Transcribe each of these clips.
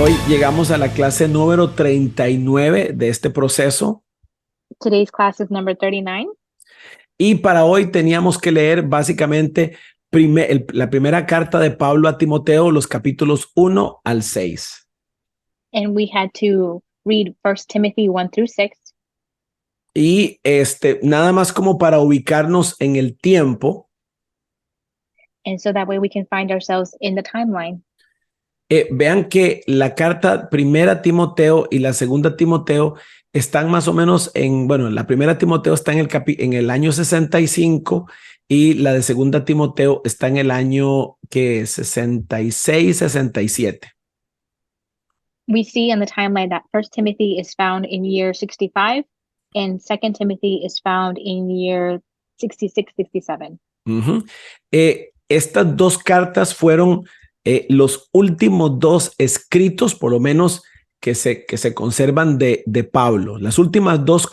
Hoy llegamos a la clase número 39 de este proceso Today's class is number 39, y para hoy teníamos que leer básicamente la primera carta de Pablo a Timoteo, los capítulos 1 al 6. and we had to read 1 Timothy 1 through 6. Y nada más como para ubicarnos en el tiempo, And so that way we can find ourselves in the timeline. vean que la carta primera Timoteo y la segunda Timoteo están más o menos la primera Timoteo está en el año 65 y la de segunda Timoteo está en el año 66, 67. We see on the timeline that 1 Timothy is found in year 65 and 2 Timothy is found in year 66, 67. Uh-huh. Estas dos cartas fueron los últimos dos escritos, por lo menos que se conservan de Pablo. Las últimas dos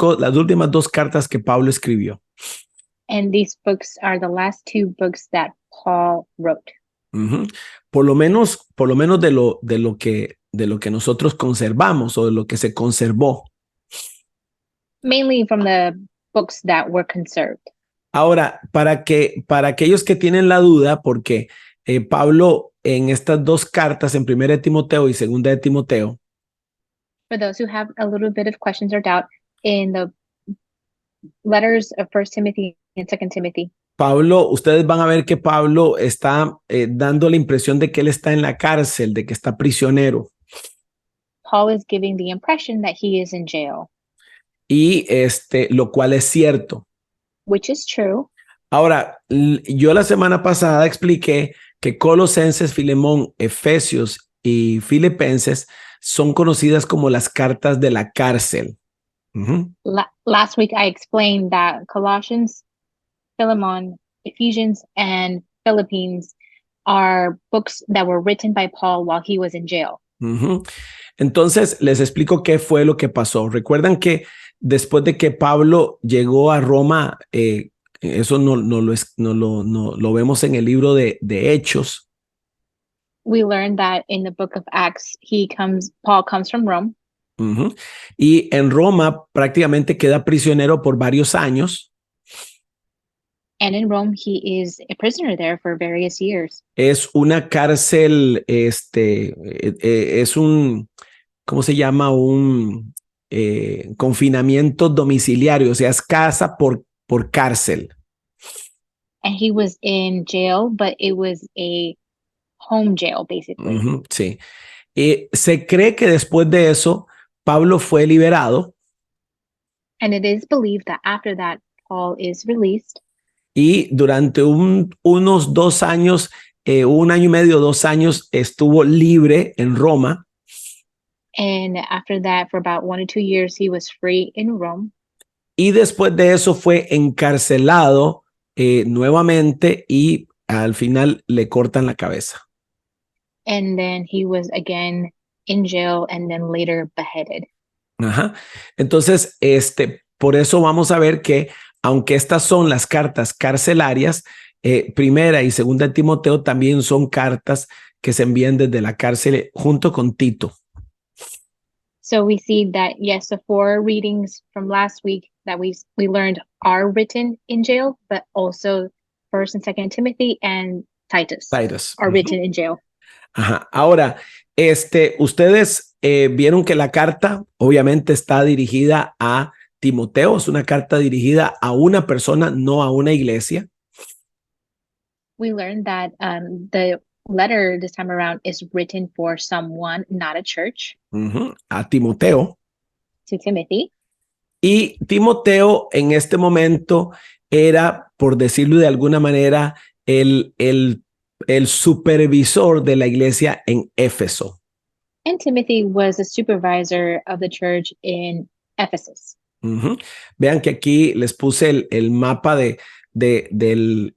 cartas que Pablo escribió. And these books are the last two books that Paul wrote. Uh-huh. Por lo menos de lo que nosotros conservamos o de lo que se conservó. Mainly from the books that were conserved. Ahora, para aquellos que tienen la duda, porque Pablo en estas dos cartas, en Primera de Timoteo y Segunda de Timoteo, For those who have a little bit of questions or doubt, in the letters of 1 Timothy and 2 Timothy, Pablo, ustedes van a ver que Pablo está dando la impresión de que él está en la cárcel, de que está prisionero. Paul is giving the impression that he is in jail, Y lo cual es cierto. which is true. Ahora, yo la semana pasada expliqué que Colosenses, Filemón, Efesios y Filipenses son conocidas como las cartas de la cárcel. Uh-huh. Last week, I explained that Colossians, Philemon, Ephesians, and Philippines are books that were written by Paul while he was in jail. Uh-huh. Entonces, les explico qué fue lo que pasó. Recuerdan que después de que Pablo llegó a Roma, eso no lo vemos en el libro de Hechos. We learned that in the book of Acts, Paul comes from Rome. Uh-huh. Y en Roma prácticamente queda prisionero por varios años. And in Rome, he is a prisoner there for various years. Es una cárcel, es un, ¿cómo se llama? Un confinamiento domiciliario, o sea, es casa por cárcel. And he was in jail, but it was a home jail, basically. Uh-huh, sí. Se cree que después de eso, Pablo fue liberado. And it is believed that after that, Paul is released. Y durante unos 2 años, 1 año y medio, 2 años, estuvo libre en Roma. And after that, for about 1 or 2 years, he was free in Rome. Y después de eso fue encarcelado nuevamente y al final le cortan la cabeza. And then he was again in jail and then later beheaded. Ajá. Entonces, por eso vamos a ver que aunque estas son las cartas carcelarias, primera y segunda de Timoteo también son cartas que se envían desde la cárcel junto con Tito. So we see that, yes, the 4 readings from last week that we learned are written in jail, but also 1 and 2 Timothy and Titus are written in jail. Ajá. Ahora, ustedes vieron que la carta obviamente está dirigida a Timoteo, es una carta dirigida a una persona, no a una iglesia. We learned that the letter this time around is written for someone, not a church. Uh-huh. A Timoteo. To Timothy. Y Timoteo en este momento era, por decirlo de alguna manera, el supervisor de la iglesia en Éfeso. And Timothy was a supervisor of the church in Ephesus. Uh-huh. Vean que aquí les puse el mapa del el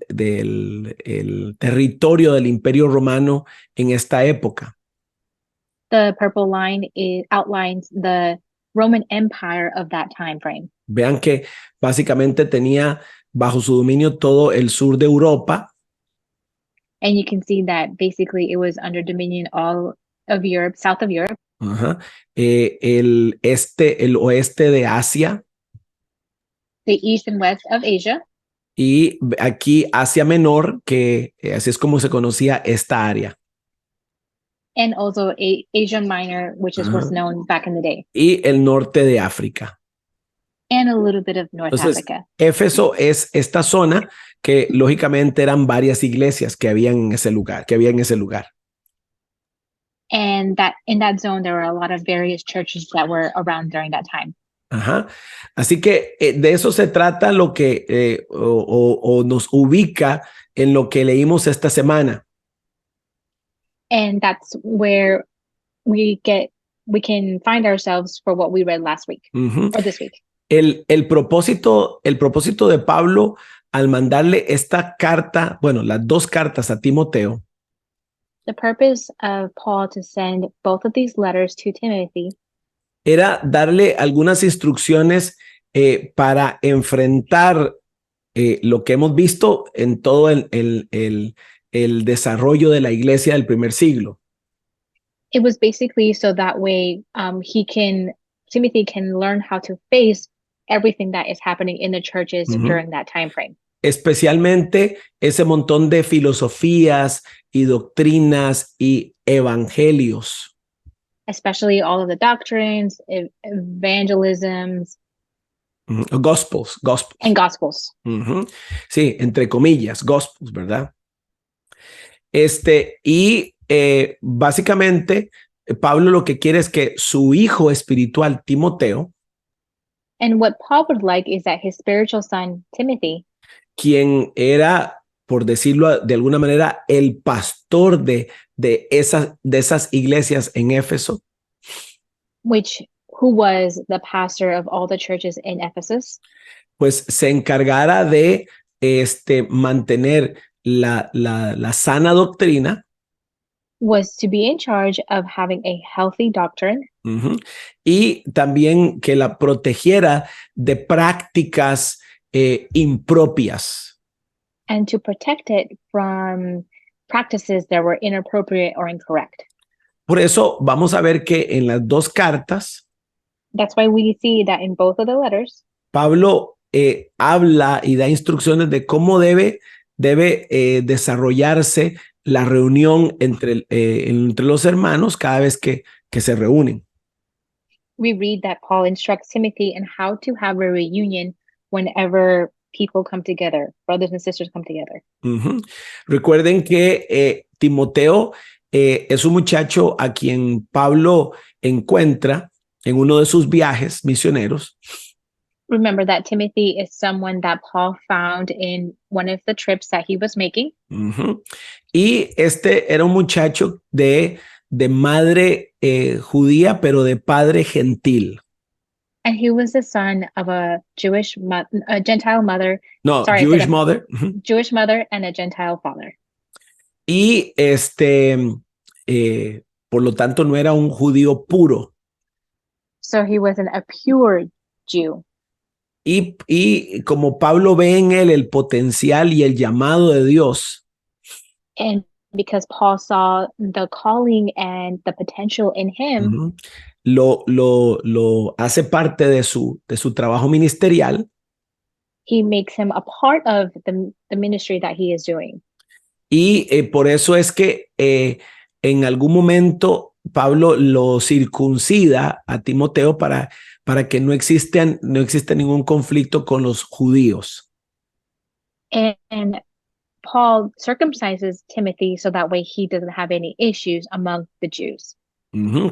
territorio del Imperio Romano en esta época. The purple line outlines the Roman Empire of that time frame. Vean que básicamente tenía bajo su dominio todo el sur de Europa. And you can see that basically it was under dominion all of Europe, south of Europe. Ajá. El oeste de Asia The east and west of Asia. y aquí Asia Menor, que así es como se conocía esta área. And also Asia Minor, which is what's Ajá. known back in the day. Y el norte de África. And a little bit of North Entonces, Africa. Éfeso es esta zona que lógicamente eran varias iglesias que habían en ese lugar, que había en ese lugar. And that in that zone, there were a lot of various churches that were around during that time. Ajá. Así que de eso se trata lo que o nos ubica en lo que leímos esta semana. And that's where we can find ourselves for what we read last week Ujú. or this week. El propósito de Pablo al mandarle esta carta, bueno, las dos cartas a Timoteo, The purpose of Paul to send both of these letters to Timothy era darle algunas instrucciones para enfrentar lo que hemos visto en todo el desarrollo de la iglesia del primer siglo. it was basically so that way Timothy can learn how to face everything that is happening in the churches during that time frame. Especialmente ese montón de filosofías y doctrinas y evangelios. Especially all of the doctrines, evangelisms, Gospels. and gospels. Sí, entre comillas, gospels, ¿verdad? Básicamente, Pablo lo que quiere es que su hijo espiritual, Timoteo, And what Paul would like is that his spiritual son, Timothy, quien era, por decirlo de alguna manera, el pastor de esas iglesias en Éfeso, who was the pastor of all the churches in Ephesus, pues se encargara de mantener la sana doctrina. was to be in charge of having a healthy doctrine. Y también que la protegiera de prácticas impropias. And to protect it from practices that were inappropriate or incorrect. Por eso vamos a ver que en las dos cartas, that's why we see that in both of the letters, Pablo habla y da instrucciones de cómo debe desarrollarse la reunión entre los hermanos cada vez que se reúnen. We read that Paul instructs Timothy in how to have a reunion whenever people come together, brothers and sisters come together. Recuerden que Timoteo es un muchacho a quien Pablo encuentra en uno de sus viajes misioneros. Remember that Timothy is someone that Paul found in one of the trips that he was making. Y era un muchacho de madre judía, pero de padre gentil. And he was the son of a Gentile mother. No, Jewish mother. Jewish mother and a Gentile father. Y por lo tanto no era un judío puro. So he wasn't a pure Jew. Y como Pablo ve en él el potencial y el llamado de Dios. And because Paul saw the calling and the potential in him, lo hace parte de su trabajo ministerial. He makes him a part of the ministry that he is doing. Y por eso es que en algún momento Pablo lo circuncida a Timoteo para que no exista ningún conflicto con los judíos. And Paul circumcises Timothy so that way he doesn't have any issues among the Jews.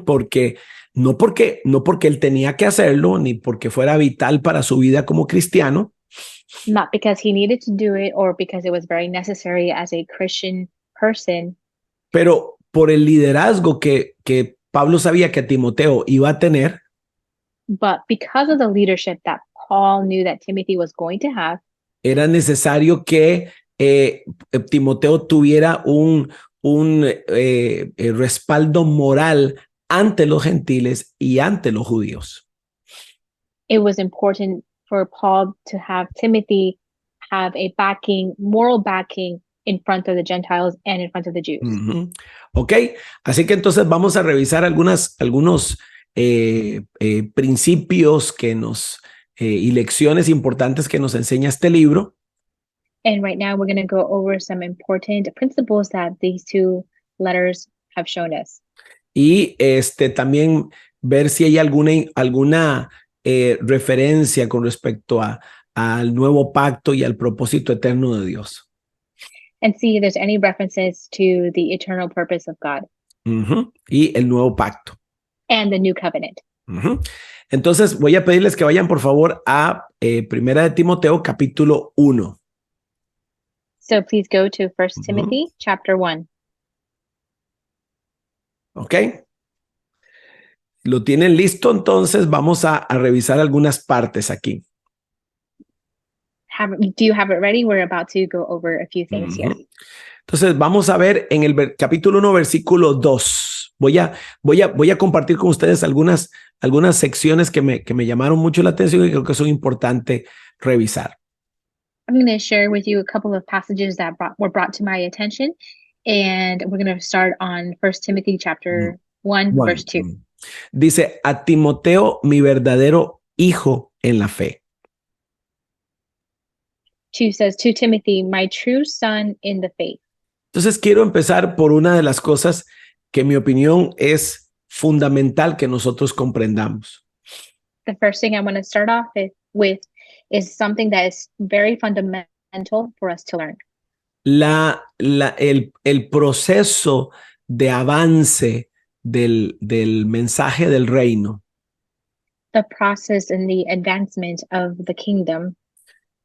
Porque no porque él tenía que hacerlo, ni porque fuera vital para su vida como cristiano. Not because he needed to do it or because it was very necessary as a Christian person. Pero por el liderazgo que Pablo sabía que Timoteo iba a tener. But because of the leadership that Paul knew that Timothy was going to have. Era necesario que Timoteo tuviera un respaldo moral ante los gentiles y ante los judíos. It was important for Paul to have Timothy have a moral backing in front of the Gentiles and in front of the Jews. Ok, así que entonces vamos a revisar algunos principios que y lecciones importantes que nos enseña este libro. And right now we're going to go over some important principles that these two letters have shown us. Y también ver si hay alguna referencia con respecto al nuevo pacto y al propósito eterno de Dios. And see if there's any references to the eternal purpose of God. Y el nuevo pacto. And the new covenant. Entonces voy a pedirles que vayan por favor a Primera de Timoteo capítulo 1. So please go to 1 Timothy chapter 1. Ok. ¿Lo tienen listo? Entonces vamos a revisar algunas partes aquí. Do you have it ready? We're about to go over a few things here. Entonces vamos a ver en el capítulo 1, versículo 2. Voy a compartir con ustedes algunas secciones que me llamaron mucho la atención y creo que son importantes revisar. I'm going to share with you a couple of passages that were brought to my attention, and we're going to start on 1 Timothy chapter 1, verse 2. Dice, a Timoteo, mi verdadero hijo en la fe. 2 says, to Timothy, my true son in the faith. Entonces quiero empezar por una de las cosas que en mi opinión es fundamental que nosotros comprendamos. The first thing I want to start off with is something that is very fundamental for us to learn. El proceso de avance del mensaje del reino. The process and the advancement of the kingdom.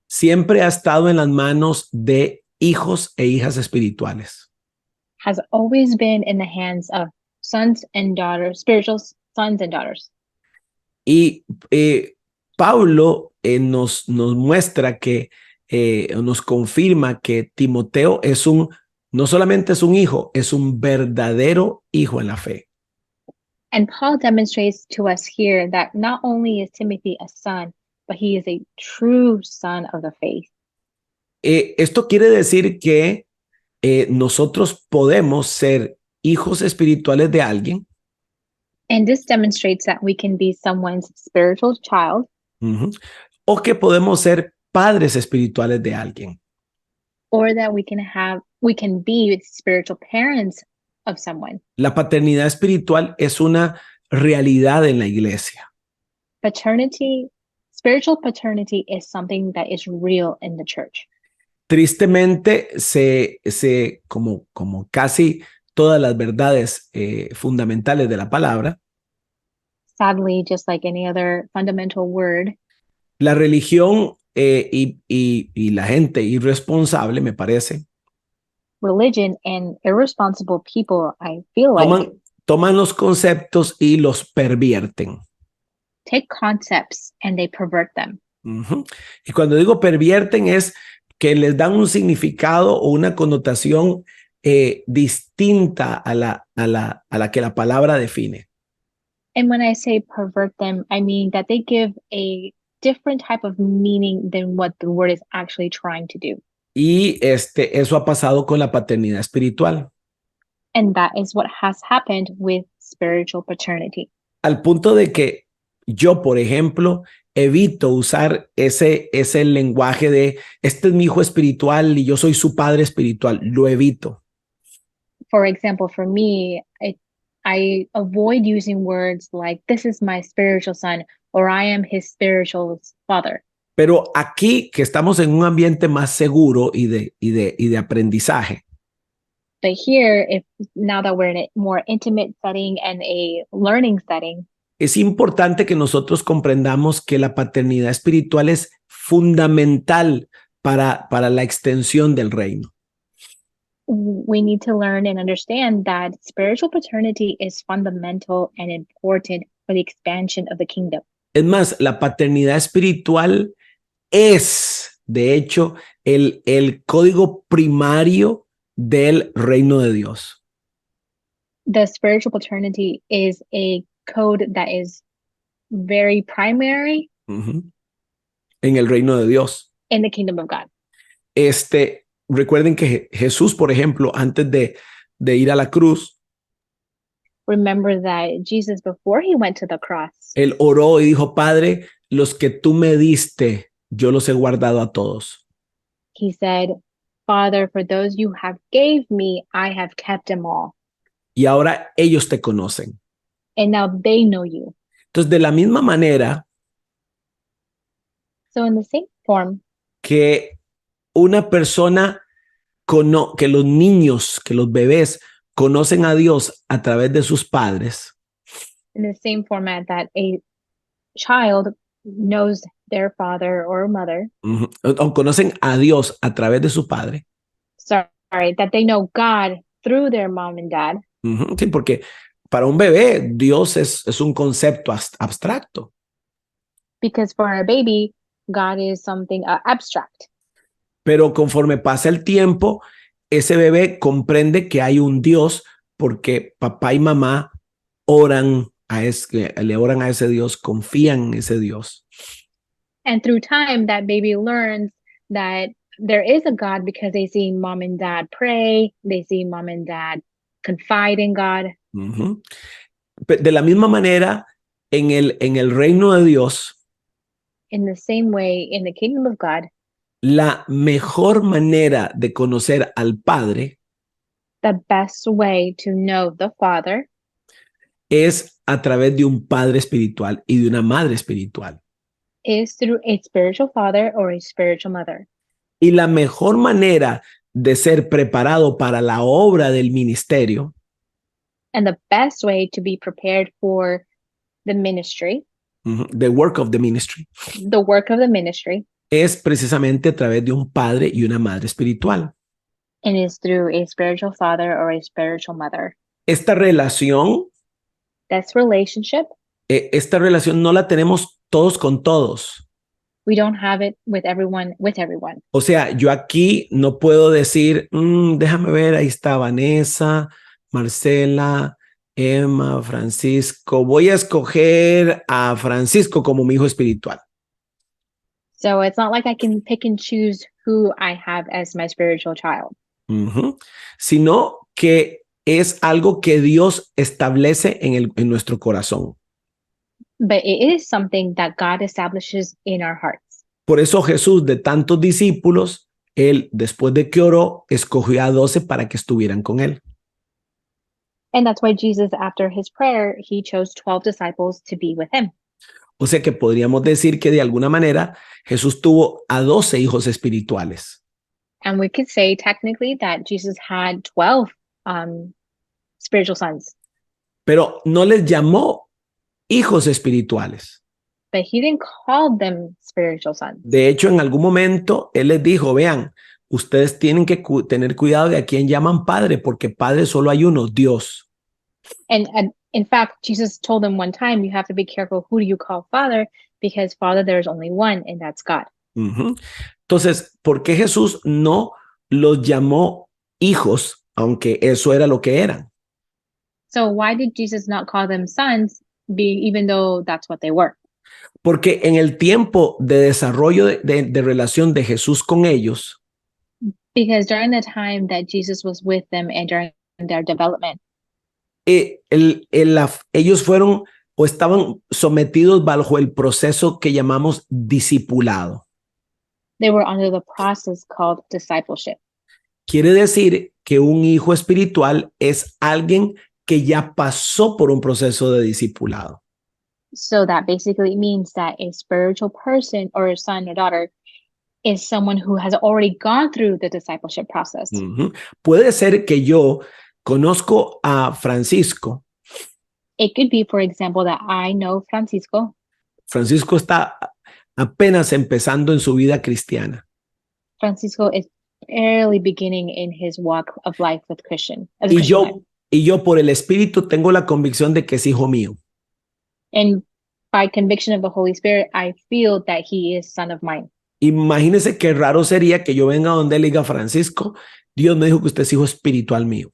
Siempre ha estado en las manos de hijos e hijas espirituales. Has always been in the hands of sons and daughters, spiritual sons and daughters. Y Pablo nos muestra que, nos confirma que Timoteo no solamente es un hijo, es un verdadero hijo en la fe. And Paul demonstrates to us here that not only is Timothy a son, but he is a true son of the faith. Esto quiere decir que nosotros podemos ser hijos espirituales de alguien. And this demonstrates that we can be someone's spiritual child. O que podemos ser padres espirituales de alguien. Or that we can be spiritual parents of someone. La paternidad espiritual es una realidad en la iglesia. Spiritual paternity is something that is real in the church. Tristemente, como casi todas las verdades fundamentales de la palabra, sadly, just like any other fundamental word, la religión y la gente irresponsable, me parece, religion and irresponsible people, I feel like, toman los conceptos y los pervierten. Take concepts and they pervert them. Y cuando digo pervierten es que les dan un significado o una connotación distinta a la que la palabra define. And when I say pervert them, I mean that they give a different type of meaning than what the word is actually trying to do. Y eso ha pasado con la paternidad espiritual. And that is what has happened with spiritual paternity. Al punto de que yo, por ejemplo, evito usar ese lenguaje de este es mi hijo espiritual y yo soy su padre espiritual. Lo evito. For example, for me, I avoid using words like this is my spiritual son or I am his spiritual father. Pero aquí que estamos en un ambiente más seguro y de aprendizaje. But here, now that we're in a more intimate setting and a learning setting, es importante que nosotros comprendamos que la paternidad espiritual es fundamental para la extensión del reino. We need to learn and understand that spiritual paternity is fundamental and important for the expansion of the kingdom. Es más, la paternidad espiritual es, de hecho, el código primario del reino de Dios. The spiritual paternity is a code that is very primary en el reino de Dios. In the kingdom of God. recuerden que Jesús, por ejemplo, antes de ir a la cruz, Remember that Jesus, before he went to the cross, él oró y dijo, Padre, los que tú me diste, yo los he guardado a todos. he said, Father, for those you have gave me, I have kept them all. Y ahora ellos te conocen. And now they know you. Entonces, de la misma manera So in the same form, que una persona, que los niños, que los bebés conocen a Dios a través de sus padres, in the same format that a child knows their father or mother, o conocen a Dios a través de su padre. sorry, that they know God through their mom and dad. Sí, porque para un bebé Dios es un concepto abstracto. Because for a baby, God is something abstract. Pero conforme pasa el tiempo, ese bebé comprende que hay un Dios porque papá y mamá le oran a ese Dios, confían en ese Dios. And through time, that baby learns that there is a God because they see mom and dad pray, they see mom and dad confide in God. De la misma manera, en el reino de Dios, In the same way, in the kingdom of God, la mejor manera de conocer al Padre the best way to know the Father es a través de un padre espiritual y de una madre espiritual. is through a spiritual father or a spiritual mother. Y la mejor manera de ser preparado para la obra del ministerio And the best way to be prepared for the ministry, the work of the ministry, the work of the ministry, es precisamente a través de un padre y una madre espiritual. and is through a spiritual father or a spiritual mother. Esta relación esta relación no la tenemos todos con todos. We don't have it with everyone, O sea, yo aquí no puedo decir, déjame ver, ahí está Vanessa, Marcela, Emma, Francisco. Voy a escoger a Francisco como mi hijo espiritual. So it's not like I can pick and choose who I have as my spiritual child. Sino que es algo que Dios establece en nuestro corazón. But it is something that God establishes in our hearts. Por eso Jesús, de tantos discípulos, él, después de que oró, escogió a 12 para que estuvieran con él. And that's why Jesus, after his prayer, he chose 12 disciples to be with him. O sea que podríamos decir que de alguna manera Jesús tuvo a 12 hijos espirituales. And we could say technically that Jesus had 12 spiritual sons. Pero no les llamó hijos espirituales. But he didn't call them spiritual sons. De hecho, en algún momento él les dijo, vean, ustedes tienen que tener cuidado de a quién llaman padre, porque padre solo hay uno, Dios. And in fact, Jesus told them one time, you have to be careful who do you call father, because father there's only one, and that's God. Entonces, ¿por qué Jesús no los llamó hijos, aunque eso era lo que eran? So why did Jesus not call them sons, even though that's what they were? Porque en el tiempo de desarrollo de relación de Jesús con ellos, because during the time that Jesus was with them and during their development, ellos fueron o estaban sometidos bajo el proceso que llamamos discipulado. They were under the process called discipleship. Quiere decir que un hijo espiritual es alguien que ya pasó por un proceso de discipulado. So that basically means that a spiritual person or a son or daughter is someone who has already gone through the discipleship process. Puede ser que yo conozco a Francisco. It could be, for example, that I know Francisco. Francisco está apenas empezando en su vida cristiana. Francisco is barely beginning in his walk of life with Christian. Y yo por el Espíritu tengo la convicción de que es hijo mío. And by conviction of the Holy Spirit, I feel that he is son of mine. Imagínese qué raro sería que yo venga donde él diga, Francisco, Dios me dijo que usted es hijo espiritual mío.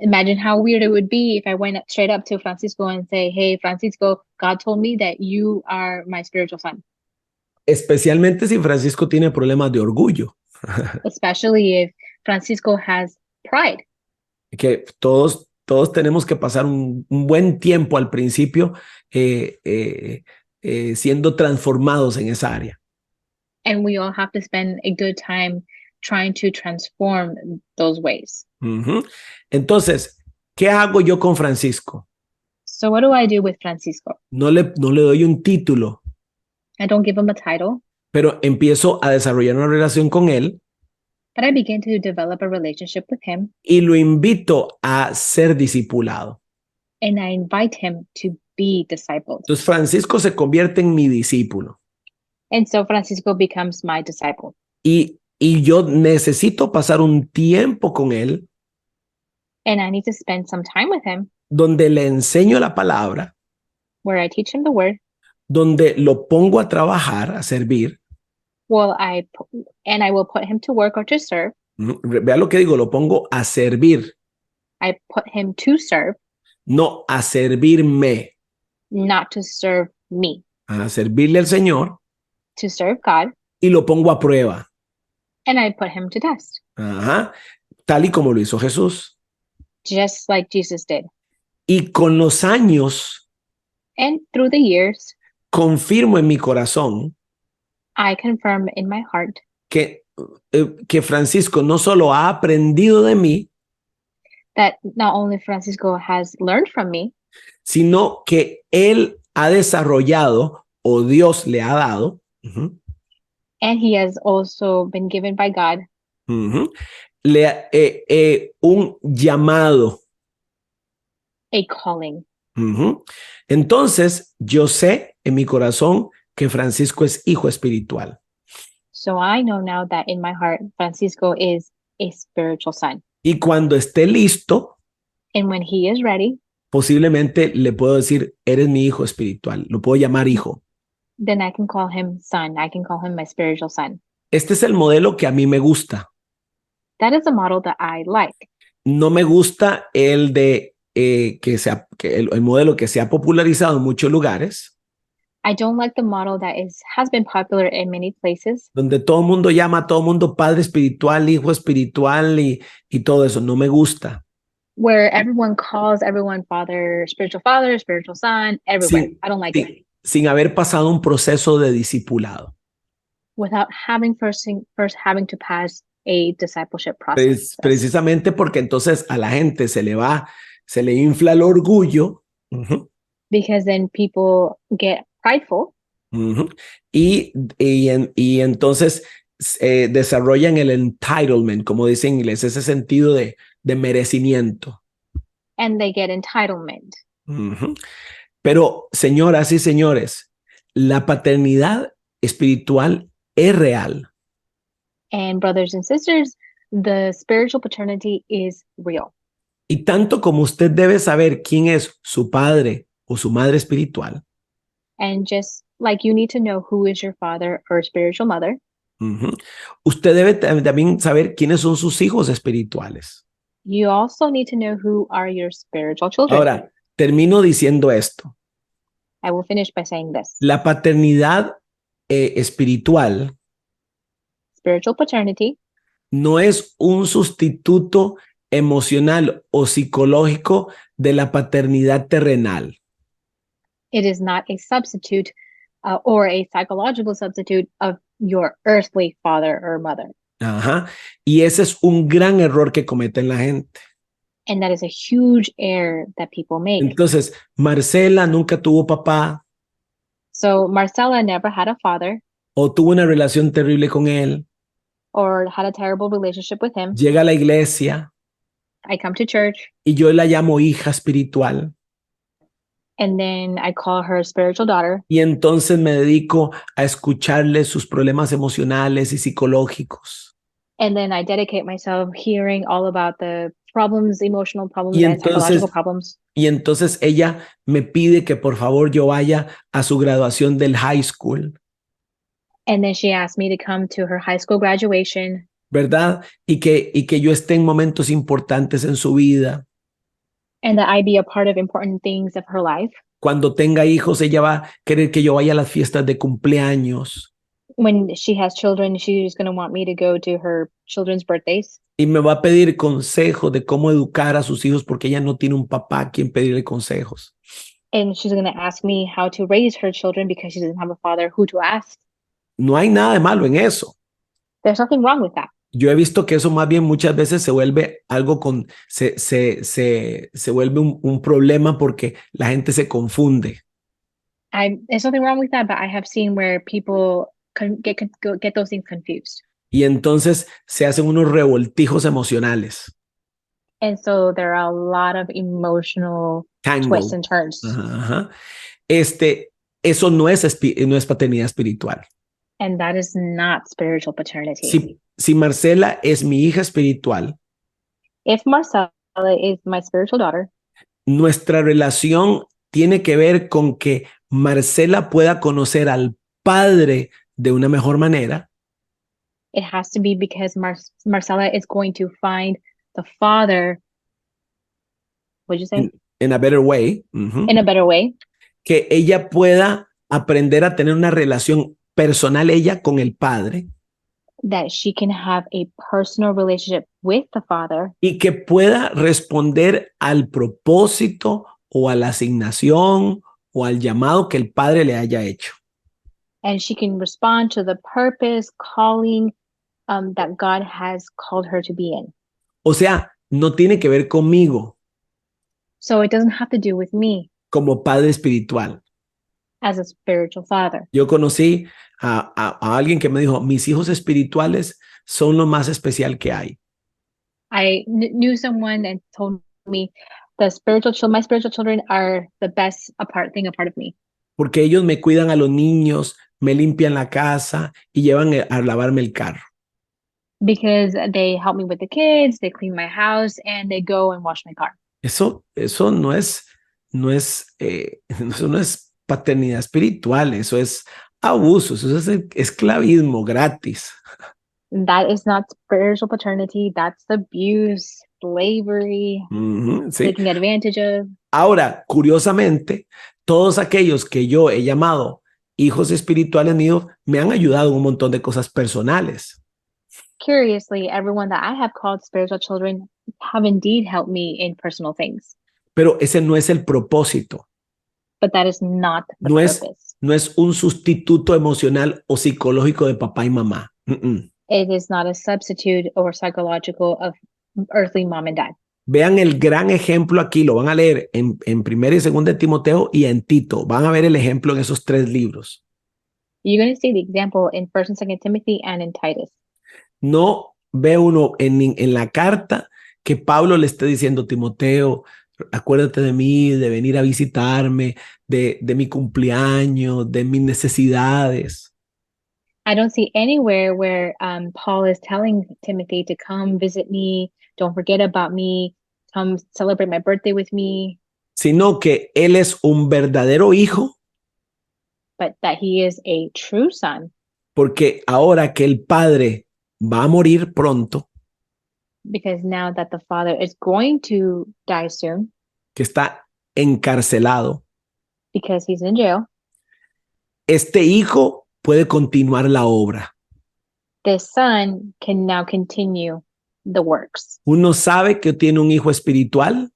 Imagine how weird it would be if I went straight up to Francisco and say, hey, Francisco, God told me that you are my spiritual son. Especialmente si Francisco tiene problemas de orgullo. especially if Francisco has pride. Que todos tenemos que pasar un buen tiempo al principio siendo transformados en esa área. And we all have to spend a good time trying to transform those ways. Ujú. Entonces, ¿qué hago yo con Francisco? So what do I do with Francisco? No le doy un título, I don't give him a title, pero empiezo a desarrollar una relación con él but I begin to develop a relationship with him, y lo invito a ser discipulado. and I invite him to be discipled. Entonces, Francisco se convierte en mi discípulo And so Francisco becomes my disciple. y yo necesito pasar un tiempo con él And I need to spend some time with him donde le enseño la palabra, where I teach him the word. donde lo pongo a trabajar, a servir. I will put him to work or to serve. Vea lo que digo, lo pongo a servir, I put him to serve, no a servirme, not to serve me, a servirle al Señor to serve God, y lo pongo a prueba. and I put him to test, Ajá. Tal y como lo hizo Jesús. just like Jesus did. Y con los años And through the years, confirmo en mi corazón I confirm in my heart que Francisco no solo ha aprendido de mí, that not only Francisco has learned from me, sino que él ha desarrollado o Dios le ha dado and he has also been given by God un llamado. a calling. Entonces, yo sé en mi corazón que Francisco es hijo espiritual. So I know now that in my heart, Francisco is a spiritual son. Y cuando esté listo, And when he is ready, posiblemente le puedo decir, eres mi hijo espiritual. Lo puedo llamar hijo. then I can call him son. I can call him my spiritual son. Este es el modelo que a mí me gusta. That is a model that I like. No me gusta el de el modelo que se ha popularizado en muchos lugares, I don't like the model that has been popular in many places, donde todo el mundo llama a todo el mundo padre espiritual, hijo espiritual y todo eso. No me gusta. where everyone calls everyone father, spiritual son, everywhere. I don't like it. Sin haber pasado un proceso de discipulado. Without having first having to pass a discipleship process. Precisamente porque entonces a la gente se le infla el orgullo. Because then people get prideful. Y entonces desarrollan el entitlement, como dice en inglés, ese sentido de merecimiento. And they get entitlement. Pero, señoras y señores, la paternidad espiritual es real. And brothers and sisters, the spiritual paternity is real. Y tanto como usted debe saber quién es su padre o su madre espiritual. And just like you need to know who is your father or spiritual mother. Usted debe también saber quiénes son sus hijos espirituales. You also need to know who are your spiritual children. Ahora, termino diciendo esto. I will finish by saying this. La paternidad espiritual, spiritual paternity, no es un sustituto emocional o psicológico de la paternidad terrenal. It is not a substitute or a psychological substitute of your earthly father or mother. Ajá. Y ese es un gran error que cometen la gente. And that is a huge error that people make. Entonces, Marcela nunca tuvo papá. So Marcela never had a father. O tuvo una relación terrible con él. Or had a terrible relationship with him. Llega a la iglesia. I come to church. Y yo la llamo hija espiritual. And then I call her spiritual daughter. Y entonces me dedico a escucharle sus problemas emocionales y psicológicos. And then I dedicate myself hearing all about the problems, emotional problems and psychological problems. Y entonces ella me pide que por favor yo vaya a su graduación del high school. And then she asked me to come to her high school graduation. ¿Verdad? Y que yo esté en momentos importantes en su vida. And that I be a part of important things of her life. Cuando tenga hijos, ella va a querer que yo vaya a las fiestas de cumpleaños. when she has children, she's going to want me to go to her children's birthdays. Y me va a pedir consejos de cómo educar a sus hijos porque ella no tiene un papá a quien pedirle consejos. And she's going to ask me how to raise her children because she doesn't have a father who to ask. No hay nada de malo en eso. There's nothing wrong with that. Yo he visto que eso más bien muchas veces se vuelve algo se vuelve un problema porque la gente se confunde. There's nothing wrong with that, but I have seen where people get those things confused. Y entonces se hacen unos revoltijos emocionales. And so there are a lot of emotional twists and turns. Ajá. Eso no es paternidad espiritual. And that is not spiritual paternity. Si Marcela es mi hija espiritual, if Marcela is my spiritual daughter, nuestra relación tiene que ver con que Marcela pueda conocer al Padre de una mejor manera. It has to be because Marcela is going to find the Father, what'd you say? In a better way. In a better way. Que ella pueda aprender a tener una relación personal ella con el Padre. That she can have a personal relationship with the Father. Y que pueda responder al propósito o a la asignación o al llamado que el Padre le haya hecho. And she can respond to the purpose, calling that God has called her to be in. O sea, no tiene que ver conmigo. So it doesn't have to do with me. Como padre espiritual. As a spiritual father. Yo conocí a alguien que me dijo, mis hijos espirituales son lo más especial que hay. I knew someone and told me my spiritual children are the best thing a part of me. Porque ellos me cuidan a los niños, me limpian la casa y llevan a lavarme el carro. Because they help me with the kids, they clean my house, and they go and wash my car. Eso no es paternidad espiritual, eso es abuso, eso es esclavismo gratis. That is not spiritual paternity, that's abuse, slavery, sí. taking advantage of. Ahora, curiosamente, todos aquellos que yo he llamado hijos espirituales míos me han ayudado en un montón de cosas personales. Curiously, everyone that I have called spiritual children have indeed helped me in personal things. Pero ese no es el propósito. But that is not the purpose. No es un sustituto emocional o psicológico de papá y mamá. It is not a substitute or psychological of earthly mom and dad. Vean el gran ejemplo aquí, lo van a leer en 1 y 2 de Timoteo y en Tito. Van a ver el ejemplo en esos 3 libros. You're going to see the example in 1 and 2 Timothy and in Titus. No ve uno en la carta que Pablo le esté diciendo, Timoteo, acuérdate de mí, de venir a visitarme, de mi cumpleaños, de mis necesidades. I don't see anywhere where Paul is telling Timothy to come visit me, don't forget about me, come celebrate my birthday with me. Sino que él es un verdadero hijo. But that he is a true son. Porque ahora que el padre va a morir pronto. Because now that the father is going to die soon. Que está encarcelado. Because he's in jail. Este hijo puede continuar la obra. The son can now continue the works. Uno sabe que tiene un hijo espiritual.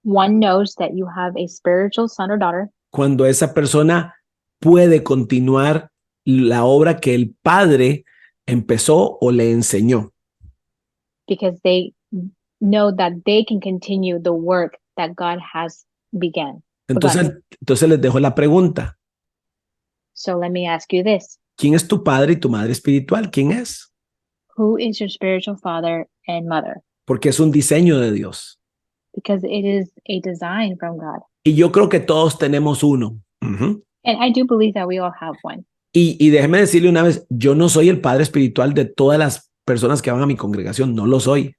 One knows that you have a spiritual son or daughter. Cuando esa persona puede continuar la obra que el padre empezó o le enseñó. Because they know that they can continue the work that God has begun. Entonces les dejo la pregunta. So let me ask you this. ¿Quién es tu padre y tu madre espiritual? ¿Quién es? Who is your spiritual father and mother? Porque es un diseño de Dios. Because it is a design from God. Y yo creo que todos tenemos uno. And I do believe that we all have one. Y déjeme decirle una vez, yo no soy el padre espiritual de todas las personas que van a mi congregación, no lo soy.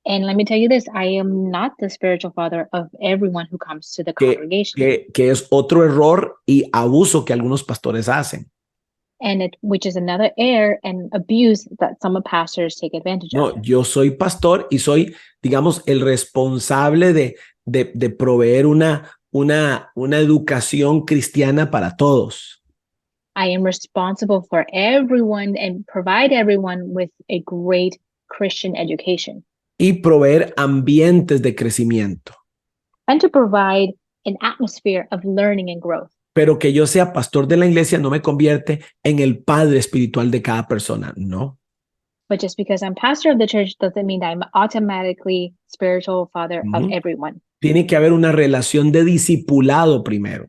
And let me tell you this, I am not the spiritual father of everyone who comes to the congregation. Que es otro error y abuso que algunos pastores hacen. And which is another error and abuse that some pastors take advantage of. No, yo soy pastor y soy, digamos, el responsable de proveer una educación cristiana para todos. I am responsible for everyone and provide everyone with a great Christian education y proveer ambientes de crecimiento. and to provide an atmosphere of learning and growth. Pero que yo sea pastor de la iglesia no me convierte en el padre espiritual de cada persona, no. But just because I'm pastor of the church doesn't mean that I'm automatically spiritual father of everyone. Tiene que haber una relación de discipulado primero.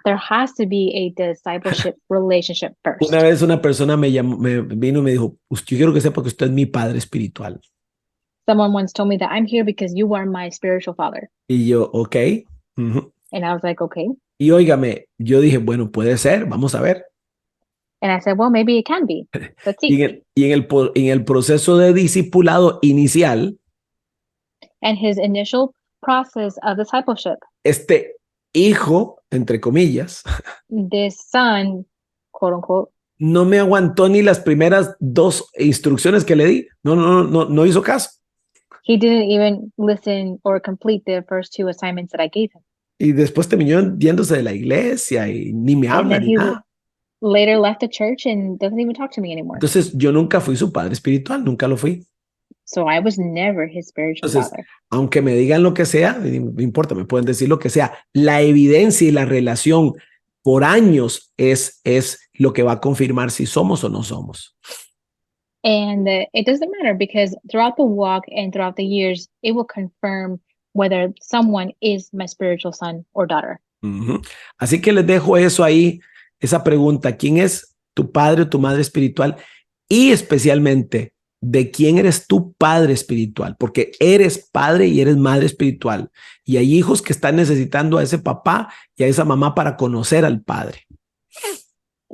There has to be a discipleship relationship first. Una vez una persona me vino y me dijo, yo quiero que sepa que usted es mi padre espiritual. Someone once told me that I'm here because you are my spiritual father. Y yo, ok. And I was like, okay. Y óigame, yo dije, bueno, puede ser, vamos a ver. And I said, well, maybe it can be. Let's see. Y en el proceso de discipulado inicial, and his initial process of discipleship, este hijo, entre comillas, this son, quote unquote, no me aguantó ni las primeras 2 instrucciones que le di. No hizo caso. he didn't even listen or complete the first 2 assignments that I gave him. Y después terminó yéndose de la iglesia y ni me habla ni nada. Later left the church and doesn't even talk to me anymore. Entonces yo nunca fui su padre espiritual, nunca lo fui. So I was never his spiritual Entonces, father. aunque me digan lo que sea, no importa, me pueden decir lo que sea, la evidencia y la relación por años es lo que va a confirmar si somos o no somos. And it doesn't matter because throughout the walk and throughout the years, it will confirm whether someone is my spiritual son or daughter. Así que les dejo eso ahí, esa pregunta, ¿quién es tu padre o tu madre espiritual? Y especialmente, ¿de quién eres tu padre espiritual? Porque eres padre y eres madre espiritual. Y hay hijos que están necesitando a ese papá y a esa mamá para conocer al padre.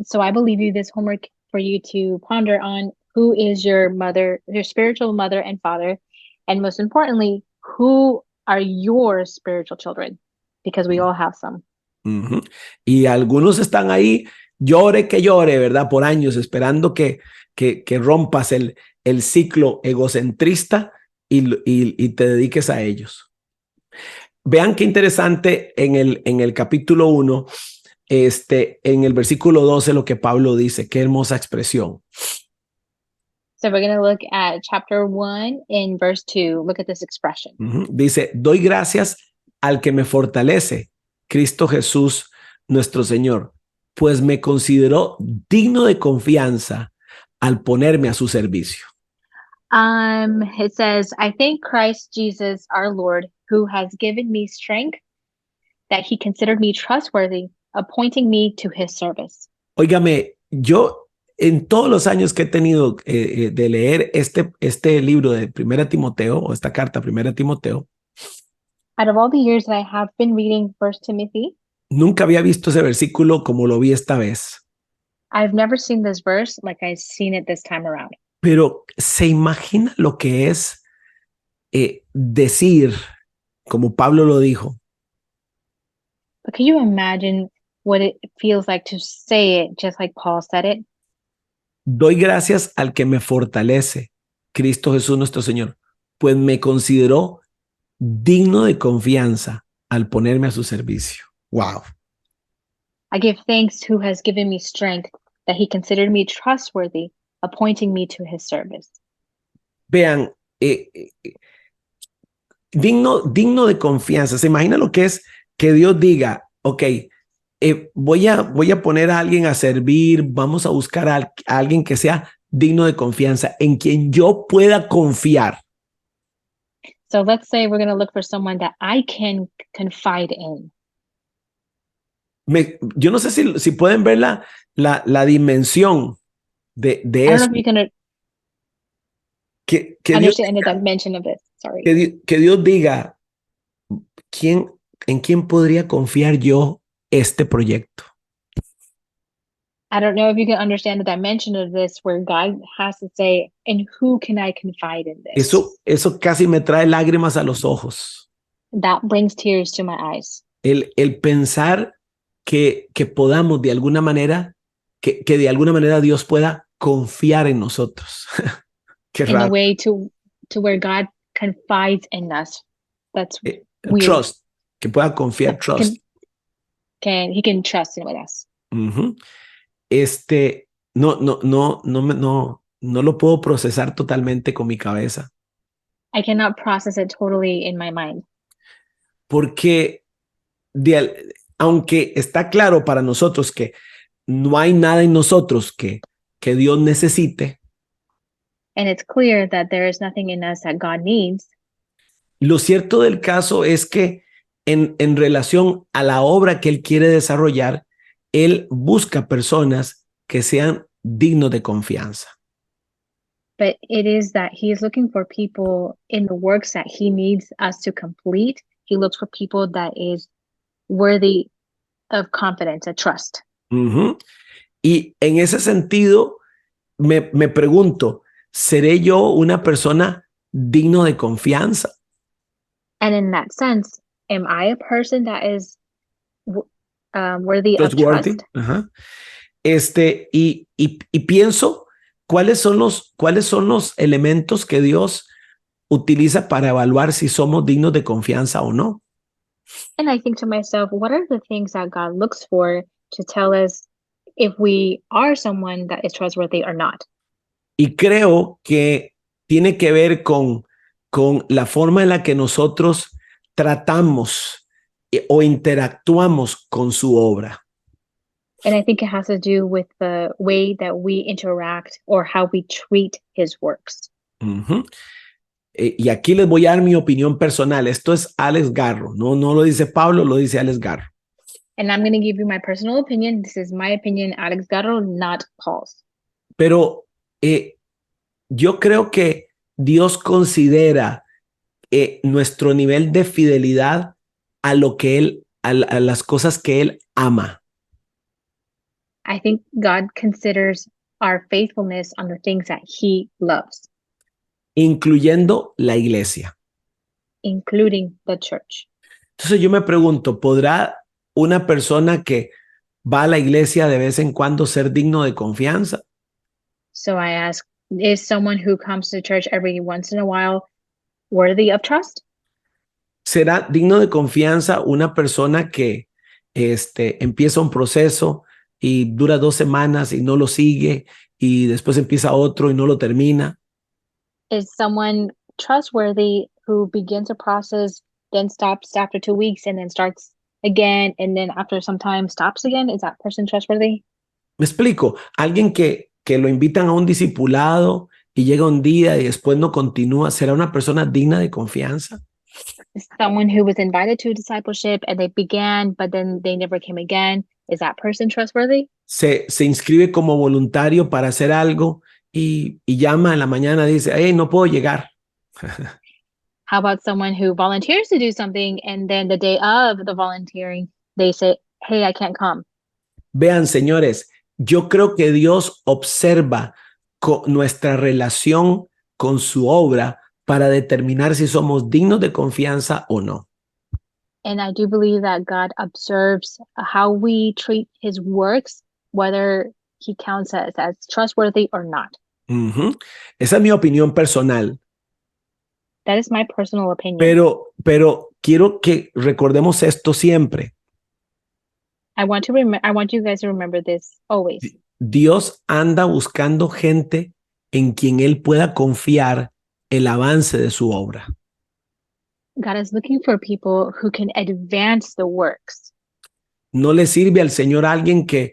So I will leave you this homework for you to ponder on who is your mother, your spiritual mother and father, and most importantly, who are your spiritual children? Because we all have some. Y algunos están ahí, llore que llore, ¿verdad? Por años, esperando que rompas el ciclo egocentrista y te dediques a ellos. Vean qué interesante en el capítulo 1, en el versículo 12, lo que Pablo dice, qué hermosa expresión. So we're going to look at chapter 1 in verse 2. Look at this expression. Dice, doy gracias al que me fortalece, Cristo Jesús, nuestro Señor, pues me consideró digno de confianza al ponerme a su servicio. It says, I thank Christ Jesus, our Lord, who has given me strength, that he considered me trustworthy, appointing me to his service. Óigame, yo en todos los años que he tenido de leer este libro de Primera Timoteo, o esta carta Primera Timoteo, out of all the years that I have been reading First Timothy, nunca había visto ese versículo como lo vi esta vez. I've never seen this verse like I've seen it this time around. Pero ¿se imagina lo que es decir, como Pablo lo dijo? But can you imagine what it feels like to say it just like Paul said it? Doy gracias al que me fortalece, Cristo Jesús nuestro Señor, pues me consideró digno de confianza al ponerme a su servicio. Wow. I give thanks who has given me strength, that he considered me trustworthy, appointing me to his service. Vean, digno de confianza. ¿Se imagina lo que es que Dios diga, ok, voy a poner a alguien a servir, vamos a buscar a alguien que sea digno de confianza, en quien yo pueda confiar? So let's say we're going to look for someone that I can confide in. Yo no sé si pueden ver la dimensión de eso. I don't know if you can understand Dios, the dimension of it. Sorry. Que Dios diga, ¿en quién podría confiar yo este proyecto? I don't know if you can understand the dimension of this, where God has to say, "In who can I confide in this?" Eso casi me trae lágrimas a los ojos. That brings tears to my eyes. El pensar que podamos de alguna manera, que de alguna manera Dios pueda confiar en nosotros. Qué raro. In a way to where God confides in us. That's weird. Trust, que pueda confiar, trust. He can trust in with us. no lo puedo procesar totalmente con mi cabeza, I cannot process it totally in my mind. porque aunque está claro para nosotros que no hay nada en nosotros que Dios necesite, And it's clear that there is nothing in us that God needs. lo cierto del caso es que en relación a la obra que Él quiere desarrollar, Él busca personas que sean dignos de confianza. But it is that he is looking for people in the works that he needs us to complete. He looks for people that is worthy of confidence and trust. Uh-huh. Y en ese sentido, me pregunto, ¿seré yo una persona digno de confianza? And in that sense, am I a person that is worthy of Trustworthy. trust? Ajá. Y pienso, ¿cuáles son los elementos que Dios utiliza para evaluar si somos dignos de confianza o no? And I think to myself, what are the things that God looks for to tell us if we are someone that is trustworthy or not? Y creo que tiene que ver con la forma en la que nosotros tratamos o interactuamos con su obra. And I think it has to do with the way that we interact or how we treat his works. Uh-huh. Y aquí les voy a dar mi opinión personal. Esto es Alex Garro, no lo dice Pablo, lo dice Alex Garro. And I'm going to give you my personal opinion. This is my opinion, Alex Garro, not Paul's. Pero yo creo que Dios considera nuestro nivel de fidelidad a lo que Él, a las cosas que Él ama. I think God considers our faithfulness on the things that he loves, Incluyendo la iglesia. including the church. Entonces yo me pregunto, ¿podrá una persona que va a la iglesia de vez en cuando ser digno de confianza? So I ask, is someone who comes to church every once in a while worthy of trust? ¿Será digno de confianza una persona que empieza un proceso y dura 2 semanas y no lo sigue y después empieza otro y no lo termina? Is someone trustworthy who begins a process, then stops after 2 weeks, and then starts again, and then after some time stops again? Is that person trustworthy? Me explico, alguien que lo invitan a un discipulado y llega un día y después no continúa, ¿será una persona digna de confianza? Is someone who was invited to discipleship and they began, but then they never came again. Is that person trustworthy? Se inscribe como voluntario para hacer algo y llama en la mañana y dice, hey, no puedo llegar. How about someone who volunteers to do something and then the day of the volunteering, they say, hey, I can't come? Vean, señores, yo creo que Dios observa nuestra relación con su obra para determinar si somos dignos de confianza o no. And I do believe that God observes how we treat his works, whether he counts us as trustworthy or not. Uh-huh. Esa es mi opinión personal. That is my personal opinion. Pero quiero que recordemos esto siempre. I want you guys to remember this always. Dios anda buscando gente en quien Él pueda confiar el avance de su obra. God is looking for people who can advance the works. No le sirve al Señor a alguien que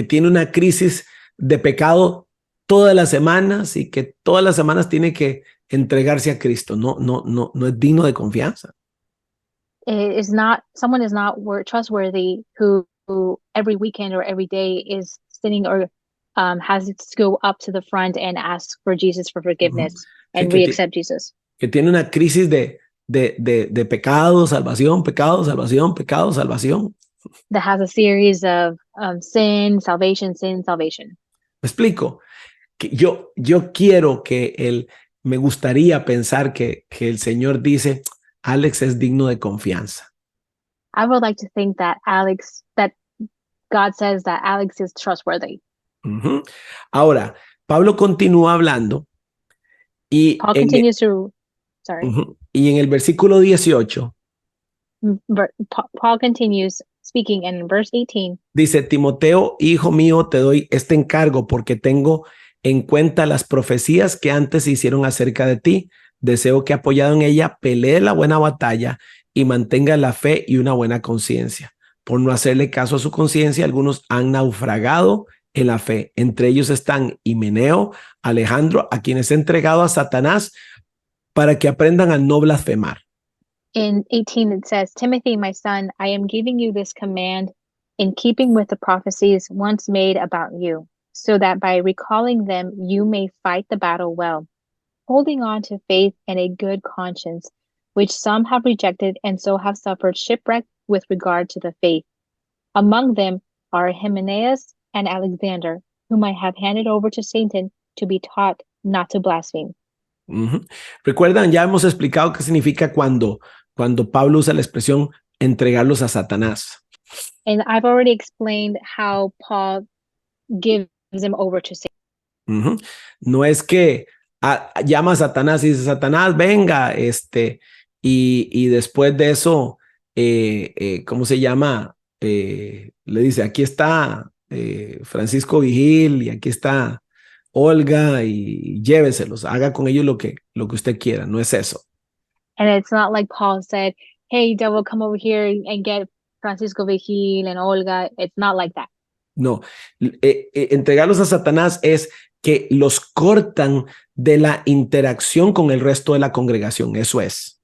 tiene una crisis de pecado todas las semanas y que todas las semanas tiene que entregarse a Cristo. No es digno de confianza. Someone is not trustworthy who every weekend or every day is sitting or has to go up to the front and ask for Jesus for forgiveness and re-accept Jesus. Que tiene una crisis de pecado, salvación, pecado, salvación, pecado, salvación. That has a series of sin, salvation, sin, salvation. Me explico. Que yo quiero me gustaría pensar que el Señor dice, Alex es digno de confianza. I would like to think that God says that Alex is trustworthy. Uh-huh. Ahora, Pablo continúa hablando y Paul continues to, sorry. Uh-huh. Y en el versículo 18. Paul continues speaking. And in verse 18, dice, Timoteo, hijo mío, te doy este encargo porque tengo en cuenta las profecías que antes se hicieron acerca de ti. Deseo que apoyado en ella pelee la buena batalla y mantenga la fe y una buena conciencia. Por no hacerle caso a su conciencia, algunos han naufragado en la fe. Entre ellos están Himeneo, Alejandro, a quienes he entregado a Satanás para que aprendan a no blasfemar. in 18, it says, Timothy, my son, I am giving you this command in keeping with the prophecies once made about you, so that by recalling them, you may fight the battle well, holding on to faith and a good conscience, which some have rejected and so have suffered shipwreck with regard to the faith. Among them are Hymenaeus and Alexander, whom I have handed over to Satan to be taught not to blaspheme. Uh-huh. Recuerdan, ya hemos explicado qué significa cuando Pablo usa la expresión entregarlos a Satanás. And I've already explained how Paul gives them over to Satan. Uh-huh. No es que llama a Satanás y dice, Satanás, venga, y después de eso, ¿cómo se llama? Le dice, aquí está Francisco Vigil y aquí está Olga y lléveselos, haga con ellos lo que usted quiera, no es eso. And it's not like Paul said, hey, devil, come over here and get Francisco Vigil and Olga. It's not like that. No, entregarlos a Satanás es que los cortan de la interacción con el resto de la congregación, eso es.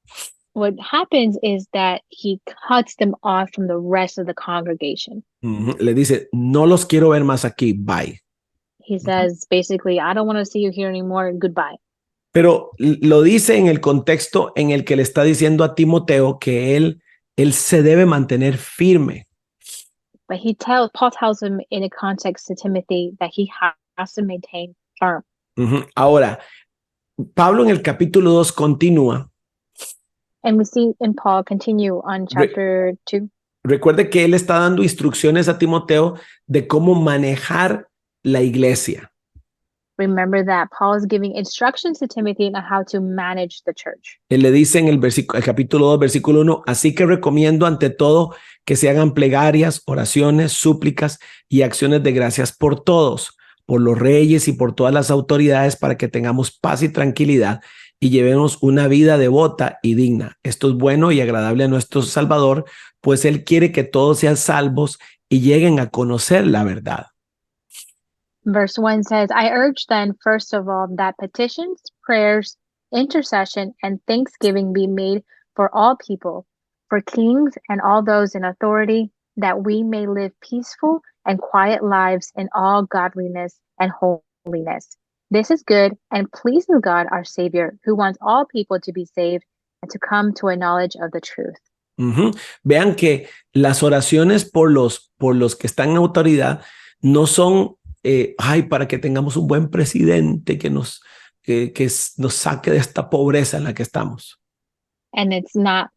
What happens is that he cuts them off from the rest of the congregation. Uh-huh. Le dice, no los quiero ver más aquí, bye. He says, basically, I don't want to see you here anymore, goodbye. Pero lo dice en el contexto en el que le está diciendo a Timoteo que él se debe mantener firme. But Paul tells him in a context to Timothy that he has to maintain firm. Uh-huh. Ahora, Pablo en el capítulo 2 continúa. And we see in Paul continue on chapter 2. Recuerde que él está dando instrucciones a Timoteo de cómo manejar la iglesia. Remember that Paul is giving instructions to Timothy on how to manage the church. Él le dice en el capítulo 2, versículo 1, así que recomiendo ante todo que se hagan plegarias, oraciones, súplicas y acciones de gracias por todos, por los reyes y por todas las autoridades para que tengamos paz y tranquilidad y llevemos una vida devota y digna. Esto es bueno y agradable a nuestro Salvador, pues Él quiere que todos sean salvos y lleguen a conocer la verdad. Verse 1 says, I urge then, first of all, that petitions, prayers, intercession, and thanksgiving be made for all people, for kings and all those in authority, that we may live peaceful and quiet lives in all godliness and holiness. This is good and pleases God our Savior, who wants all people to be saved and to come to a knowledge of the truth. Uh-huh. Vean que las oraciones por los que están en autoridad no son para que tengamos un buen presidente que nos saque de esta pobreza en la que estamos. And it's not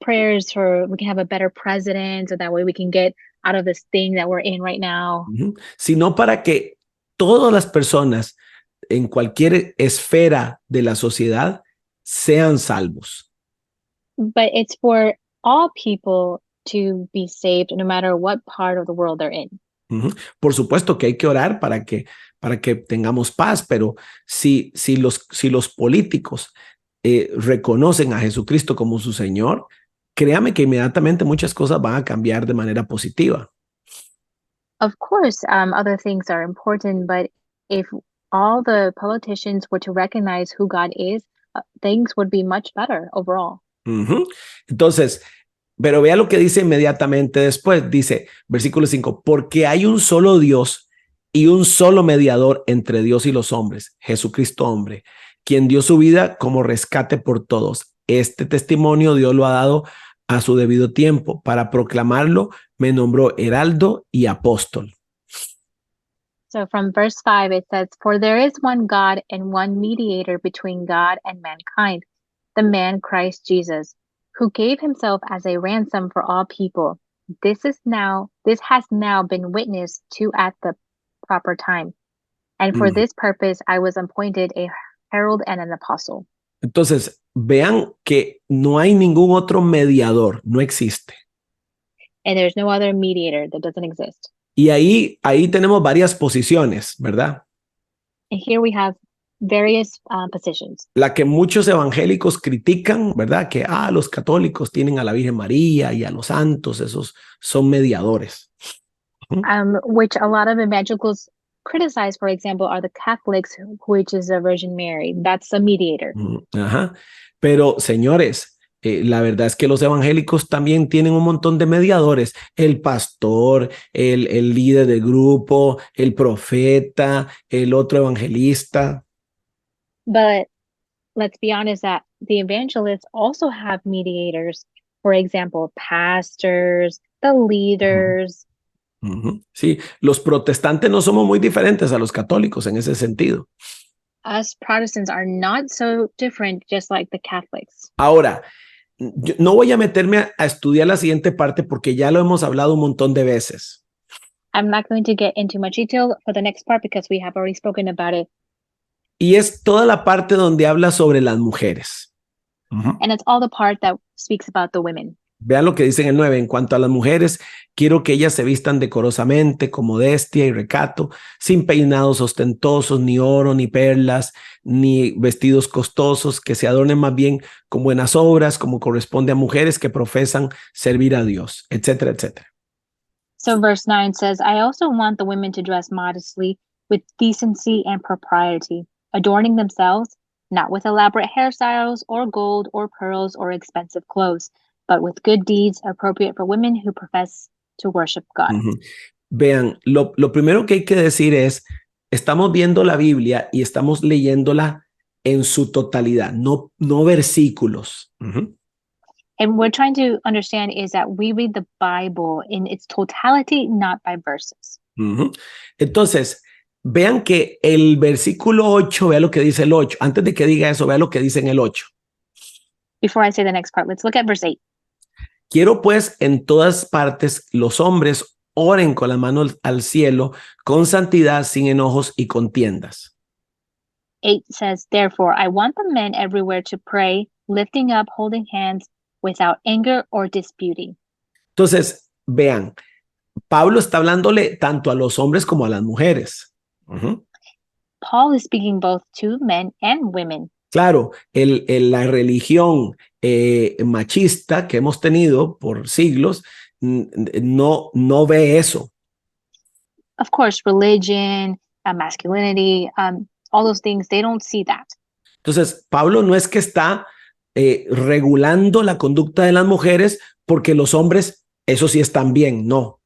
prayers for we can have a better president, so that way we can get out of this thing that we're in right now. Uh-huh. Sino para que todas las personas en cualquier esfera de la sociedad sean salvos. But it's for all people to be saved, no matter what part of the world they're in. Uh-huh. Por supuesto que hay que orar para que tengamos paz, pero si los políticos reconocen a Jesucristo como su Señor, créame que inmediatamente muchas cosas van a cambiar de manera positiva. Of course, other things are important, but if all the politicians were to recognize who God is, things would be much better overall. Uh-huh. Entonces, pero vea lo que dice inmediatamente después. Dice, versículo 5, porque hay un solo Dios y un solo mediador entre Dios y los hombres, Jesucristo hombre, quien dio su vida como rescate por todos. Este testimonio Dios lo ha dado a su debido tiempo. Para proclamarlo, me nombró heraldo y apóstol. So from verse 5, it says, for there is one God and one mediator between God and mankind, the man Christ Jesus, who gave himself as a ransom for all people. This has now been witnessed to at the proper time. And for this purpose, I was appointed a herald and an apostle. Entonces, vean que no hay ningún otro mediador, no existe. and there's no other mediator. That doesn't exist. Y ahí tenemos varias posiciones, ¿verdad? And here we have various positions. La que muchos evangélicos critican, ¿verdad? Que los católicos tienen a la Virgen María y a los santos, esos son mediadores. Which a lot of evangelicals criticize, for example, are the Catholics, which is the Virgin Mary. That's a mediator. Ajá. Pero, señores, la verdad es que los evangélicos también tienen un montón de mediadores. El pastor, el líder del grupo, el profeta, el otro evangelista. But let's be honest that the evangelists also have mediators. For example, pastors, the leaders. Sí, los protestantes no somos muy diferentes a los católicos en ese sentido. Us Protestants are not so different, just like the Catholics. Ahora, yo no voy a meterme a estudiar la siguiente parte porque ya lo hemos hablado un montón de veces. I'm not going to get into much detail for the next part because we have already spoken about it. Y es toda la parte donde habla sobre las mujeres. And it's all the part that speaks about the women. Vean lo que dice en el 9. En cuanto a las mujeres, quiero que ellas se vistan decorosamente, con modestia y recato, sin peinados ostentosos, ni oro, ni perlas, ni vestidos costosos, que se adornen más bien con buenas obras, como corresponde a mujeres que profesan servir a Dios, etcétera, etcétera. So verse 9 says, I also want the women to dress modestly, with decency and propriety, adorning themselves, not with elaborate hairstyles or gold or pearls or expensive clothes, but with good deeds appropriate for women who profess to worship God. Vean, lo primero que hay que decir es, estamos viendo la Biblia y estamos leyéndola en su totalidad, no versículos. And we're trying to understand is that we read the Bible in its totality, not by verses. Entonces, vean que el versículo 8, vea lo que dice el 8. Antes de que diga eso, vea lo que dice en el 8. Before I say the next part, let's look at verse 8. Quiero pues en todas partes los hombres oren con las manos al cielo, con santidad, sin enojos y contiendas. 8 says, therefore, I want the men everywhere to pray, lifting up, holding hands, without anger or disputing. Entonces, vean, Pablo está hablándole tanto a los hombres como a las mujeres. Paul is speaking both to men and women. Claro, la religión machista que hemos tenido por siglos no ve eso. Of course, religion, masculinity, all those things, they don't see that. Entonces, Pablo no es que está regulando la conducta de las mujeres porque los hombres, eso sí están bien, no.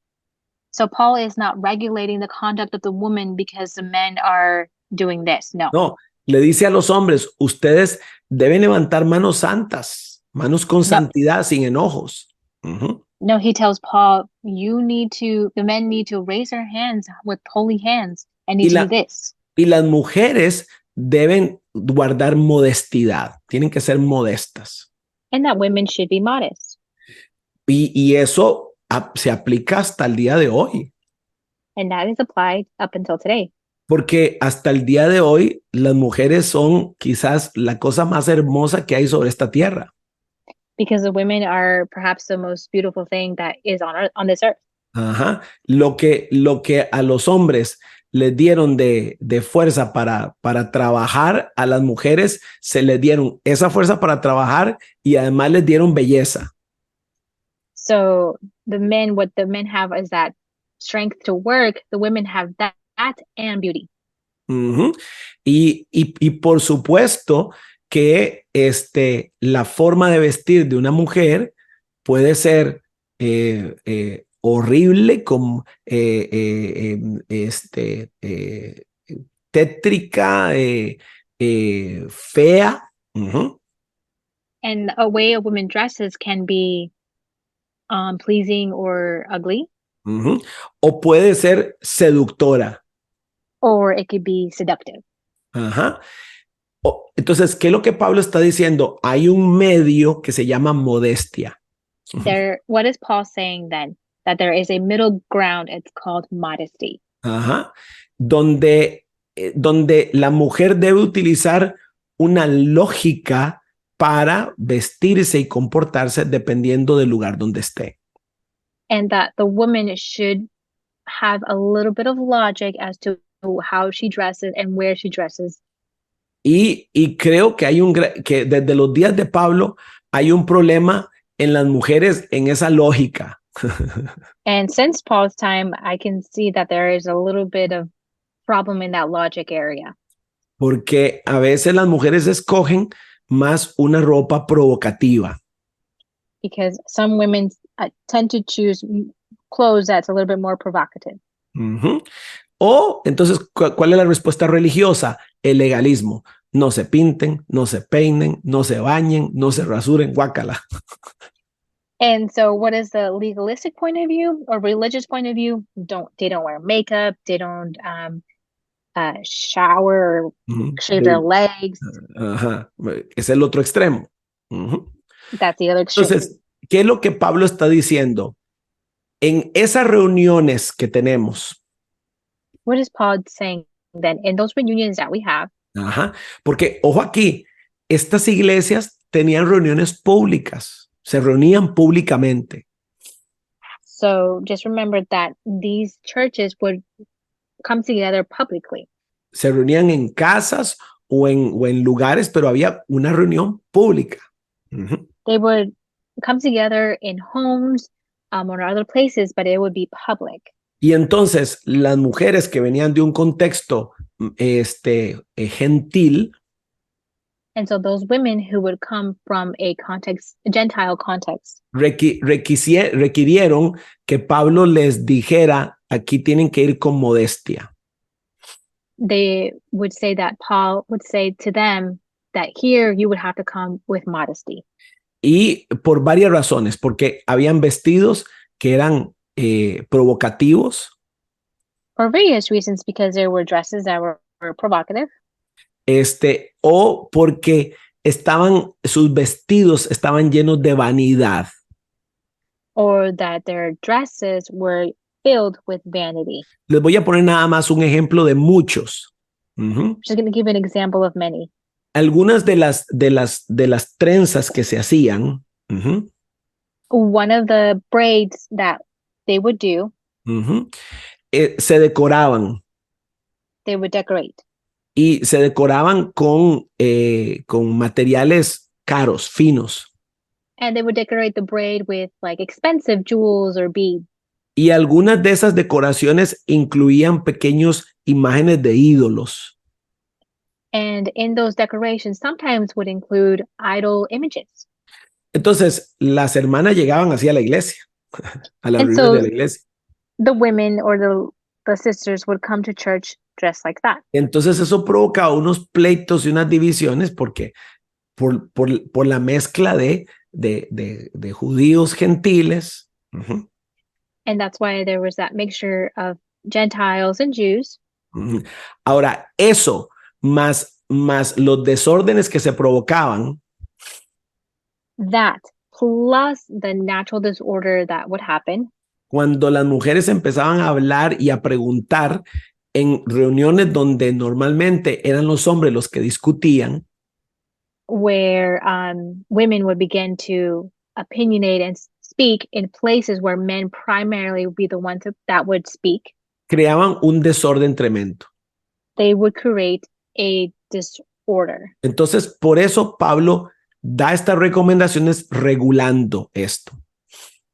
So Paul is not regulating the conduct of the woman because the men are doing this, no. No, le dice a los hombres, ustedes deben levantar manos santas, manos con santidad, sin enojos. No, he tells Paul, the men need to raise their hands with holy hands and need to do this. Y las mujeres deben guardar modestidad, tienen que ser modestas. And that women should be modest. Y eso se aplica hasta el día de hoy. And that is applied up until today. Porque hasta el día de hoy las mujeres son quizás la cosa más hermosa que hay sobre esta tierra. Because the women are perhaps the most beautiful thing that is on this earth. Ajá. Lo que a los hombres les dieron de fuerza para trabajar, a las mujeres se les dieron esa fuerza para trabajar y además les dieron belleza. So what the men have is that strength to work, the women have that and beauty. Y por supuesto que la forma de vestir de una mujer puede ser horrible, como tétrica, fea. And a way a woman dresses can be pleasing or ugly. O puede ser seductora. Or it could be seductive. Ajá. Entonces, ¿qué es lo que Pablo está diciendo? Hay un medio que se llama modestia. What is Paul saying then? That there is a middle ground, it's called modesty. Ajá. Donde la mujer debe utilizar una lógica para vestirse y comportarse dependiendo del lugar donde esté. and that the woman should have a little bit of logic as to how she dresses and where she dresses. Y creo que que desde los días de Pablo hay un problema en las mujeres en esa lógica. And since Paul's time, I can see that there is a little bit of problem in that logic area. Porque a veces las mujeres escogen más una ropa provocativa. Because some women tend to choose clothes that's a little bit more provocative. Uh-huh. O entonces, ¿cuál es la respuesta religiosa? El legalismo. No se pinten, no se peinen, no se bañen, no se rasuren, guácala. And so what is the legalistic point of view or religious point of view? They don't wear makeup, they don't shower, shave their legs. Ajá. Es el otro extremo. Uh-huh. That's the other extreme. Entonces, ¿qué es lo que Pablo está diciendo? En esas reuniones que tenemos. What is Paul saying then in those reunions that we have? Ajá. Porque, ojo aquí, estas iglesias tenían reuniones públicas, se reunían públicamente. So just remember that these churches would come together publicly. Se reunían en casas o en lugares, pero había una reunión pública. Uh-huh. They would come together in homes or other places, but it would be public. Y entonces las mujeres que venían de un contexto gentil, and so those women who would come from a Gentile context, requirieron que Pablo les dijera, aquí tienen que ir con modestia. They would say that Paul would say to them that here you would have to come with modesty. Y por varias razones, porque habían vestidos que eran provocativos. For various reasons, because there were dresses that were provocative. O porque sus vestidos estaban llenos de vanidad. Or that their dresses were filled with vanity. Les voy a poner nada más un ejemplo de muchos. Uh-huh. Just going to give an example of many. Algunas de las trenzas que se hacían. Uh-huh. One of the braids that they would do. Uh-huh. Se decoraban. They would decorate. Y se decoraban con materiales caros, finos. And they would decorate the braid with like expensive jewels or beads. Y algunas de esas decoraciones incluían pequeños imágenes de ídolos. And in those decorations sometimes would include idol images. Entonces, las hermanas llegaban así a la iglesia, a la reunión de la iglesia. The women or the sisters would come to church dressed like that. Entonces eso provocaba unos pleitos y unas divisiones porque por la mezcla de judíos gentiles. Uh-huh. And that's why there was that mixture of Gentiles and Jews. Uh-huh. Ahora, eso más los desórdenes que se provocaban. That plus the natural disorder that would happen. Cuando las mujeres empezaban a hablar y a preguntar en reuniones donde normalmente eran los hombres los que discutían. Where women would begin to opinionate and speak in places where men primarily would be the ones that would speak. Creaban un desorden tremendo. They would create a disorder. Entonces, por eso Pablo da estas recomendaciones regulando esto.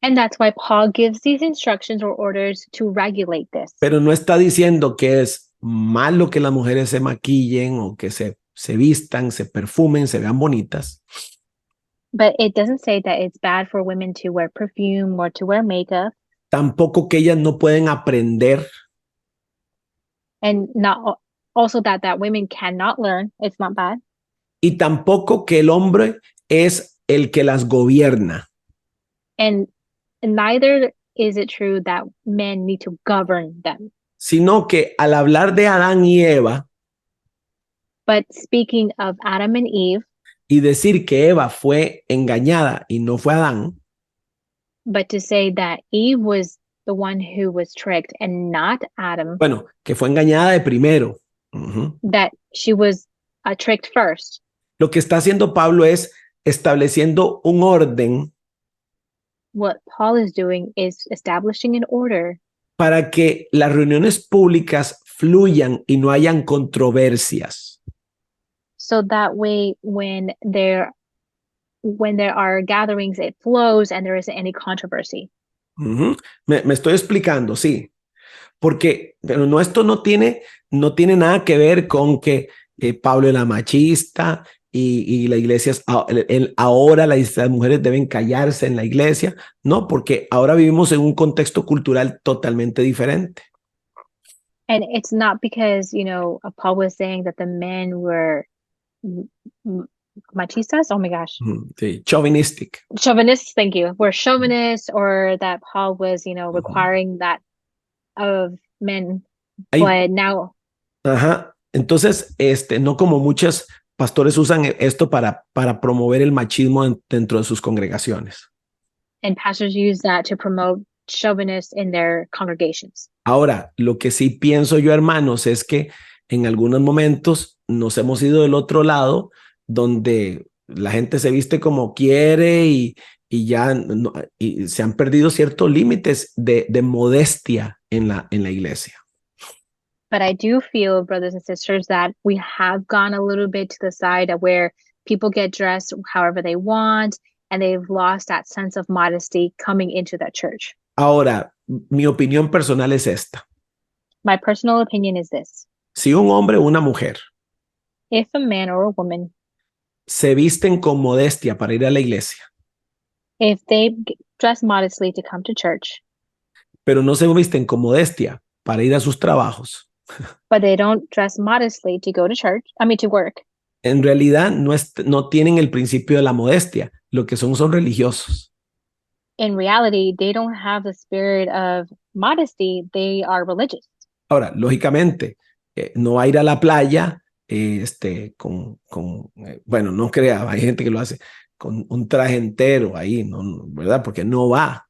And that's why Paul gives these instructions or orders to regulate this. Pero no está diciendo que es malo que las mujeres se maquillen o que se vistan, se perfumen, se vean bonitas. But it doesn't say that it's bad for women to wear perfume or to wear makeup. Tampoco que ellas no pueden aprender. And not also that women cannot learn. It's not bad. Y tampoco que el hombre es el que las gobierna. And neither is it true that men need to govern them. Sino que al hablar de Adán y Eva, but speaking of Adam and Eve, y decir que Eva fue engañada y no fue Adán, but to say that Eve was the one who was tricked and not Adam. Bueno, que fue engañada de primero. Uh-huh. That she was tricked first. Lo que está haciendo Pablo es estableciendo un orden what Paul is doing is establishing an order para que las reuniones públicas fluyan y no hayan controversias. so that way when there are gatherings, it flows and there isn't any controversy. Me estoy explicando, sí. Porque pero no, esto no tiene nada que ver con que Pablo era machista y la iglesia, ahora las mujeres deben callarse en la iglesia. No, porque ahora vivimos en un contexto cultural totalmente diferente. And it's not because, Paul was saying that the men were machistas. Oh my gosh. Sí, chauvinistic. Chauvinists, thank you. We're chauvinists, or that Paul was, requiring that of men. But now. Ajá. Entonces, no como muchos pastores usan esto para promover el machismo dentro de sus congregaciones. And pastors use that to promote chauvinists in their congregations. Ahora, lo que sí pienso yo, hermanos, es que en algunos momentos nos hemos ido del otro lado, donde la gente se viste como quiere y ya y se han perdido ciertos límites de modestia en la iglesia. But I do feel, brothers and sisters, that we have gone a little bit to the side of where people get dressed however they want, and they've lost that sense of modesty coming into that church. Ahora, mi opinión personal es esta. My personal opinion is this. Si un hombre o una mujer if a man or a woman se visten con modestia para ir a la iglesia, if they dress modestly to come to church, pero no se visten con modestia para ir a sus trabajos, but they don't dress modestly to go to church, to work, en realidad no tienen el principio de la modestia. Lo que son religiosos. In reality, they don't have the spirit of modesty. They are religious. Ahora, lógicamente, no va a ir a la playa bueno, no crea, hay gente que lo hace con un traje entero ahí, ¿no? ¿Verdad? Porque no va.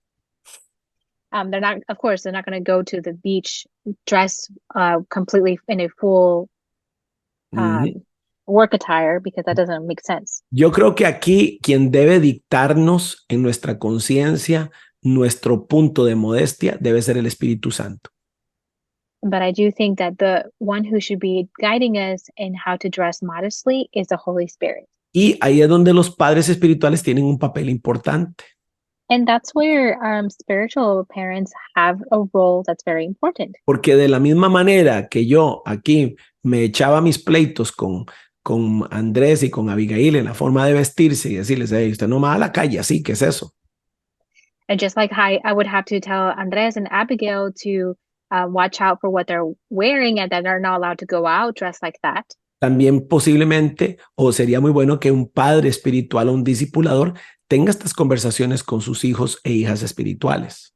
They're not, of course, they're not going to go to the beach dressed completely in a full work attire, because that doesn't make sense. Yo creo que aquí quien debe dictarnos en nuestra conciencia nuestro punto de modestia debe ser el Espíritu Santo. But I do think that the one who should be guiding us in how to dress modestly is the Holy Spirit. Y ahí es donde los padres espirituales tienen un papel importante. And that's where spiritual parents have a role that's very important. Porque de la misma manera que yo aquí me echaba mis pleitos con Andrés y con Abigail en la forma de vestirse y decirles, hey, usted no va a la calle así, ¿qué es eso? And just like I would have to tell Andrés and Abigail to watch out for what they're wearing and that they're not allowed to go out dressed like that. También posiblemente, o sería muy bueno que un padre espiritual o un discipulador tenga estas conversaciones con sus hijos e hijas espirituales.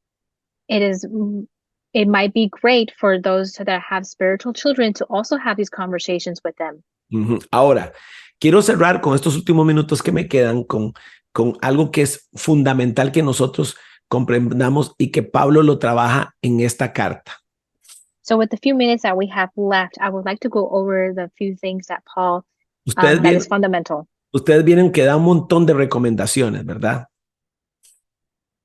It might be great for those that have spiritual children to also have these conversations with them. Ahora, quiero cerrar con estos últimos minutos que me quedan con algo que es fundamental que nosotros comprendamos y que Pablo lo trabaja en esta carta. So with the few minutes that we have left, I would like to go over the few things that Paul that is fundamental. Ustedes vieron que da un montón de recomendaciones, ¿verdad?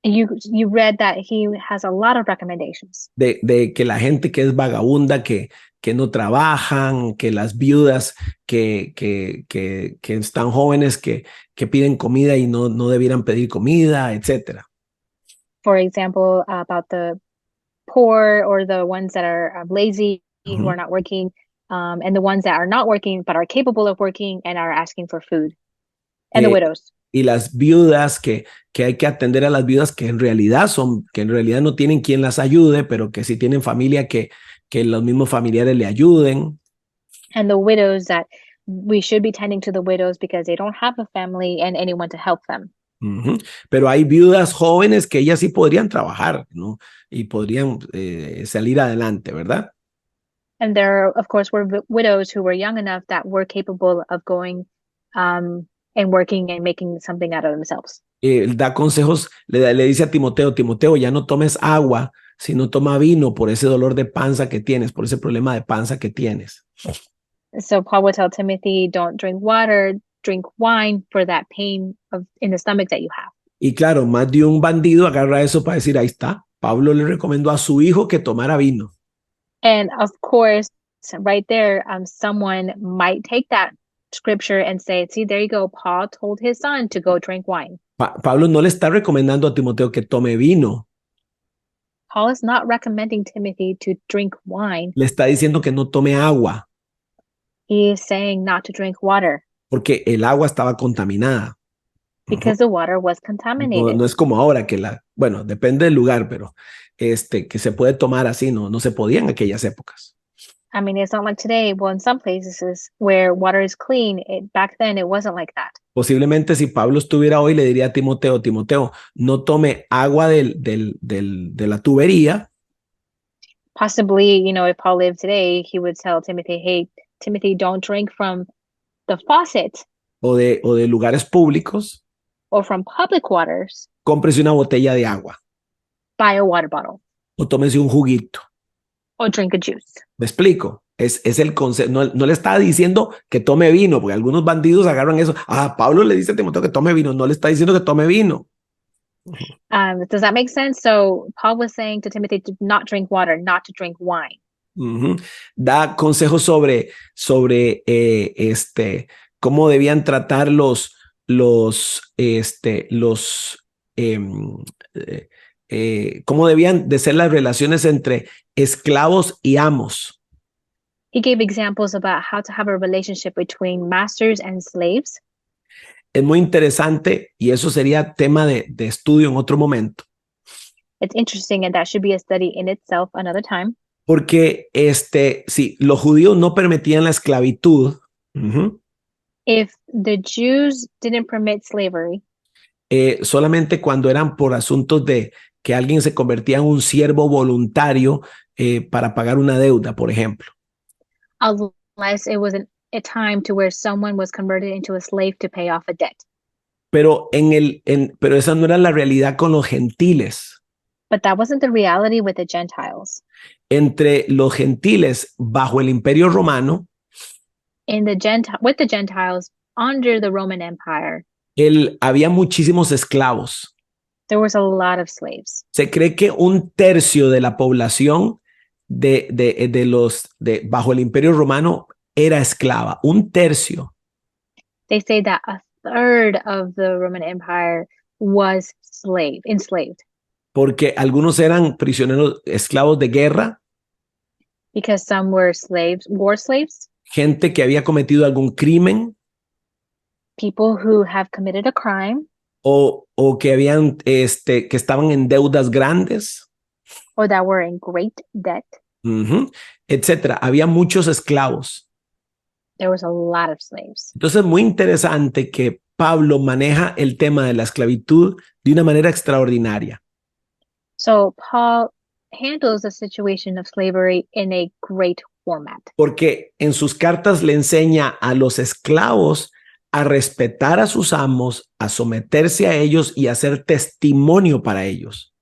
And you read that he has a lot of recommendations. De que la gente que es vagabunda, que no trabajan, que las viudas que están jóvenes, que piden comida y no debieran pedir comida, etcétera. For example, about the poor or the ones that are lazy, who are not working, and the ones that are not working but are capable of working and are asking for food, and the widows. Y las viudas que hay que atender a las viudas que en realidad no tienen quien las ayude, pero que sí tienen familia que los mismos familiares le ayuden. And the widows, that we should be tending to the widows because they don't have a family and anyone to help them. Pero hay viudas jóvenes que ellas sí podrían trabajar, ¿no? Y podrían salir adelante, ¿verdad? And there, of course, were widows who were young enough that were capable of going and working and making something out of themselves. Da consejos, le dice a Timoteo, ya no tomes agua, sino toma vino por ese dolor de panza que tienes, por ese problema de panza que tienes. So Paul would tell Timothy, don't drink water, drink wine for that pain in the stomach that you have. Y claro, más de un bandido agarra eso para decir, ahí está. Pablo le recomendó a su hijo que tomara vino. And of course, right there, someone might take that scripture and say, see, there you go. Paul told his son to go drink wine. Pablo no le está recomendando a Timoteo que tome vino. Paul is not recommending Timothy to drink wine. Le está diciendo que no tome agua. He is saying not to drink water. Porque el agua estaba contaminada. Because the water was contaminated. No es como ahora que bueno, depende del lugar, pero que se puede tomar así, no se podía en aquellas épocas. I mean, it's not like today. Well, in some places where water is clean, back then it wasn't like that. Posiblemente si Pablo estuviera hoy, le diría a Timoteo, no tome agua de la tubería. Possibly, if Paul lived today, he would tell Timothy, hey, Timothy, don't drink from the faucet. O de lugares públicos. Or from public waters. Cómprese una botella de agua. Buy a water bottle. O tómese un juguito. Or drink a juice. ¿Me explico? Es el concepto. No le está diciendo que tome vino, porque algunos bandidos agarran eso. Pablo le dice a Timoteo que tome vino. No le está diciendo que tome vino. Does that make sense? So Paul was saying to Timothy to not drink water, not to drink wine. Da consejos sobre cómo debían tratar cómo debían de ser las relaciones entre esclavos y amos. He gave examples about how to have a relationship between masters and slaves. Es muy interesante y eso sería tema de estudio en otro momento. It's interesting and that should be a study in itself another time. Porque sí, los judíos no permitían la esclavitud. If the Jews didn't permit slavery, solamente cuando eran por asuntos de que alguien se convertía en un siervo voluntario para pagar una deuda, por ejemplo. Unless it was a time to where someone was converted into a slave to pay off a debt. Pero pero esa no era la realidad con los gentiles. But that wasn't the reality with the Gentiles. Entre los gentiles bajo el Imperio Romano, with the Gentiles under the Roman Empire, había muchísimos esclavos. There was a lot of slaves. Se cree que un tercio de la población bajo el Imperio Romano era esclava. Un tercio. They say that a third of the Roman Empire was enslaved. Porque algunos eran prisioneros, esclavos de guerra. Because some were war slaves. Gente que había cometido algún crimen. People who have committed a crime. O que habían, que estaban en deudas grandes. Or that were in great debt. Etcétera. Había muchos esclavos. There was a lot of slaves. Entonces es muy interesante que Pablo maneja el tema de la esclavitud de una manera extraordinaria. So Paul handles the situation of slavery in a great format. Porque en sus cartas le enseña a los esclavos a respetar a sus amos, a someterse a ellos y a ser testimonio para ellos.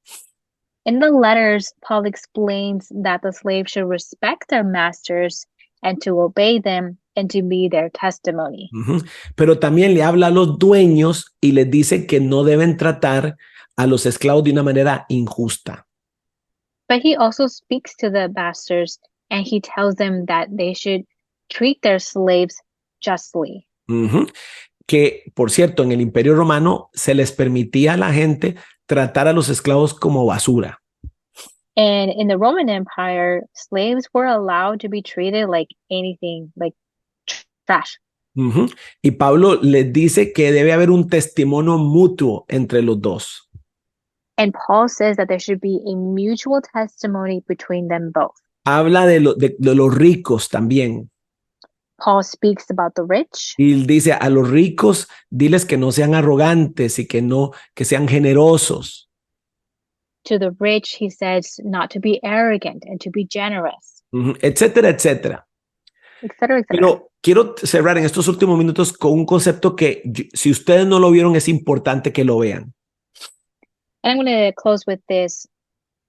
In the letters, Paul explains that the slaves should respect their masters and to obey them and to be their testimony. Pero también le habla a los dueños y les dice que no deben tratar a los esclavos de una manera injusta. But he also speaks to the masters and he tells them that they should treat their slaves justly. Que, por cierto, en el Imperio Romano se les permitía a la gente tratar a los esclavos como basura. And in the Roman Empire, slaves were allowed to be treated like anything, like trash. Y Pablo les dice que debe haber un testimonio mutuo entre los dos. And Paul says that there should be a mutual testimony between them both. Habla de los ricos también. Paul speaks about the rich. Y dice a los ricos, diles que no sean arrogantes y que sean generosos. To the rich, he says not to be arrogant and to be generous. Etcétera, etcétera. Etcétera, etcétera. Pero quiero cerrar en estos últimos minutos con un concepto que si ustedes no lo vieron es importante que lo vean. And I'm going to close with this.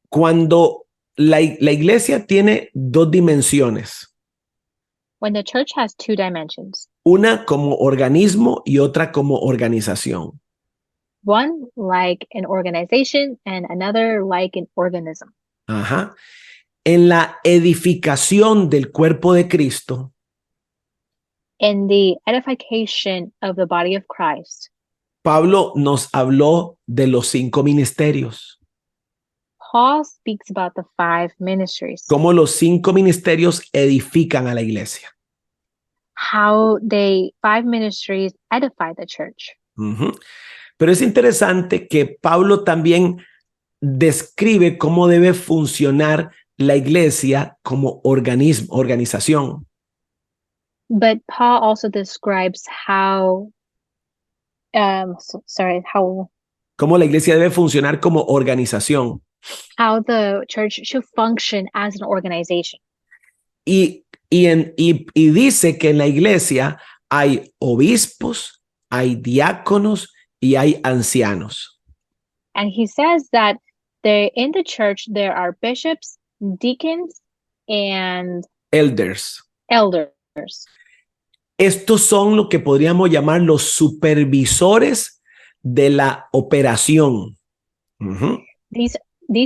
Cuando la iglesia tiene dos dimensiones. When the church has two dimensions. Una como organismo y otra como organización. One like an organization and another like an organism. Ajá. En la edificación del cuerpo de Cristo, In the edification of the body of Christ, Pablo nos habló de los 5 ministerios. Paul speaks about the 5 ministries, Cómo los 5 ministerios edifican a la iglesia. how they 5 ministries edify the church. Ujú. Pero es interesante que Pablo también describe cómo debe funcionar la iglesia como organismo, organización. But Paul also describes how Cómo la iglesia debe funcionar como organización. how the church should function as an organization. Y dice que en la iglesia hay obispos, hay diáconos y hay ancianos. And he says that in the church there are bishops, deacons, and Elders. elders. Estos son lo que podríamos llamar los supervisores de la operación. Uh-huh. These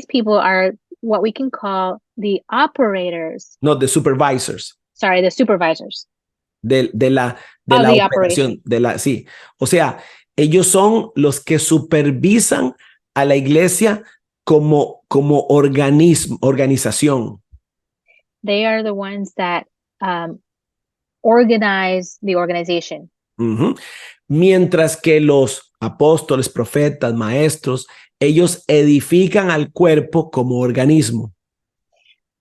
people are what we can call the operators. No, the supervisors. Sorry, the supervisors. De la operación. Sí. O sea, ellos son los que supervisan a la iglesia como organización. They are the ones that organize the organization. Uh-huh. Mientras que los apóstoles, profetas, maestros, ellos edifican al cuerpo como organismo.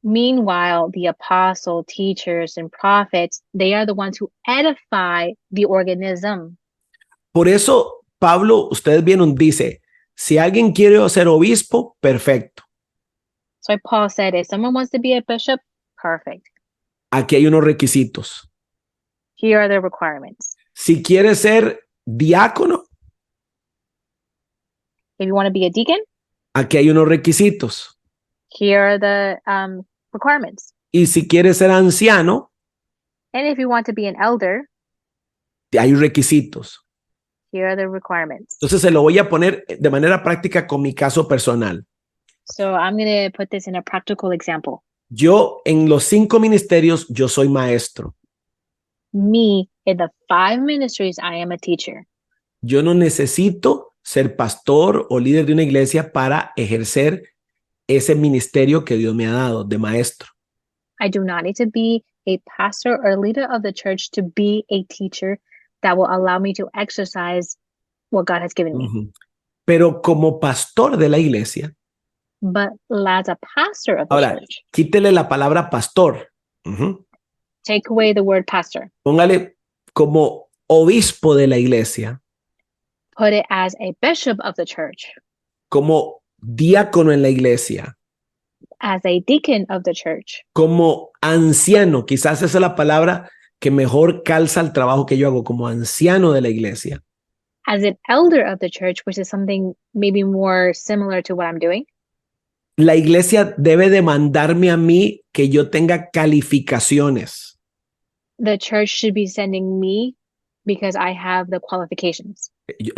Meanwhile, the apostle, teachers, and prophets, they are the ones who edify the organism. Por eso, Pablo, ustedes vieron, dice, si alguien quiere ser obispo, perfecto. So Paul said, if someone wants to be a bishop, perfect. Aquí hay unos requisitos. Here are the requirements. Si quiere ser diácono, if you want to be a deacon, aquí hay unos requisitos. Here are the requirements. Y si quiere ser anciano, and if you want to be an elder, hay requisitos. Here are the requirements. Entonces se lo voy a poner de manera práctica con mi caso personal. So I'm going to put this in a practical example. Yo en los 5 ministerios, yo soy maestro. Me, in the 5 ministries, I am a teacher. Yo no necesito ser pastor o líder de una iglesia para ejercer ese ministerio que Dios me ha dado de maestro. I do not need to be a pastor or leader of the church to be a teacher that will allow me to exercise what God has given me. Uh-huh. Pero como pastor de la iglesia. But as a pastor of the ahora, church. Quítele la palabra pastor. Uh-huh. Take away the word pastor. Póngale como obispo de la iglesia. Put it as a bishop of the church. Como diácono en la iglesia. As a deacon of the church. Como anciano, quizás esa es la palabra que mejor calza el trabajo que yo hago, como anciano de la iglesia. As an elder of the church, which is something maybe more similar to what I'm doing. La iglesia debe demandarme a mí que yo tenga calificaciones. The church should be sending me because I have the qualifications.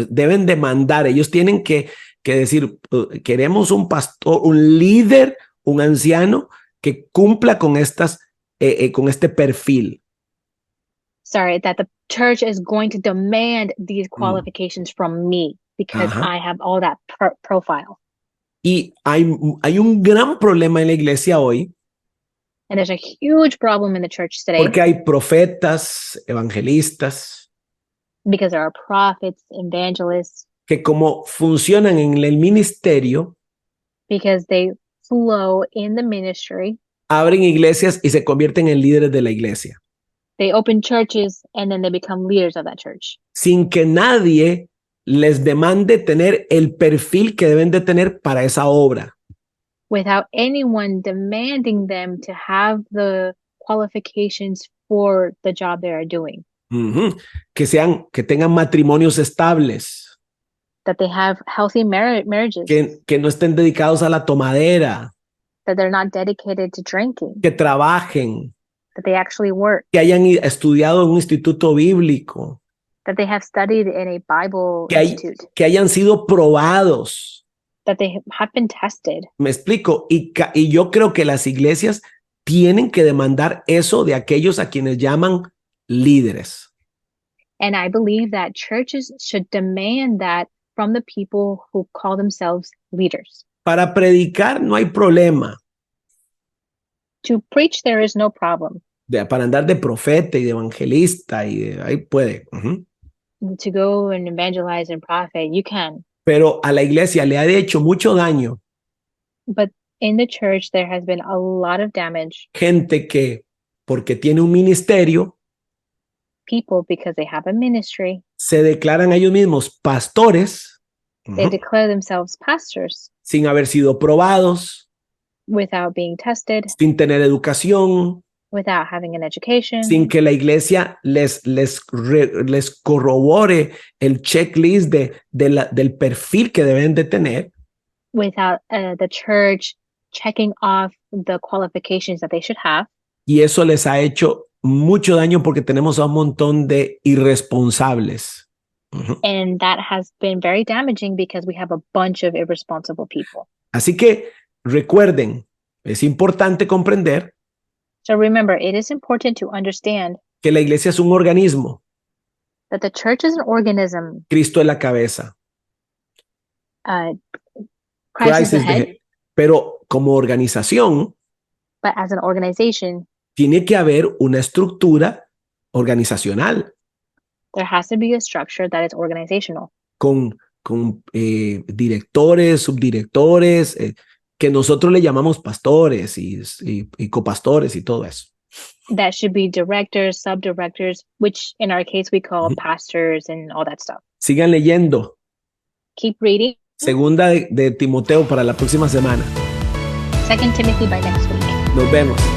Deben demandar, ellos tienen que decir, queremos un pastor, un líder, un anciano que cumpla con con este perfil. Sorry, that the church is going to demand these qualifications from me because I have all that profile. Y hay un gran problema en la iglesia hoy. And there's a huge problem in the church today. Porque hay profetas, evangelistas. Because there are prophets, evangelists. Que como funcionan en el ministerio. Because they flow in the ministry. Abren iglesias y se convierten en líderes de la iglesia. They open churches and then they become leaders of that church. Sin que nadie les demande tener el perfil que deben de tener para esa obra. Without anyone demanding them to have the qualifications for the job they are doing. Uh-huh. Que tengan matrimonios estables. That they have healthy marriages. Que no estén dedicados a la tomadera. That they're not dedicated to drinking. Que trabajen. That they actually work. Que hayan estudiado en un instituto bíblico. that they have studied in a Bible institute, que hayan sido probados. that they have been tested. Me explico. Y yo creo que las iglesias tienen que demandar eso de aquellos a quienes llaman líderes. And I believe that churches should demand that from the people who call themselves leaders. Para predicar no hay problema. To preach, there is no problem. Para andar de profeta y de evangelista ahí puede. To go and evangelize and prophet, you can. Pero a la iglesia le ha hecho mucho daño. But in the church, there has been a lot of damage. Gente que, porque tiene un ministerio, People, because they have a ministry, se declaran a ellos mismos pastores, they declare themselves pastors sin haber sido probados, without being tested, sin tener educación, without having an education, sin que la iglesia les corrobore el checklist del perfil que deben de tener. without the church checking off the qualifications that they should have. Y eso les ha hecho mucho daño porque tenemos a un montón de irresponsables. And that has been very damaging because we have a bunch of irresponsible people. Así que recuerden, es importante comprender So remember, it is important to understand que la iglesia es un organismo. that the church is an organism. Cristo es la cabeza. Christ is the head. Pero como organización, But as an organization, tiene que haber una estructura organizacional there has to be a structure that is organizational. con directores, subdirectores, que nosotros le llamamos pastores y copastores y todo eso. That should be directors, subdirectors, which in our case we call pastors and all that stuff. Sigan leyendo. Keep reading. Segunda de Timoteo para la próxima semana. 2 Timothy by next week. Nos vemos.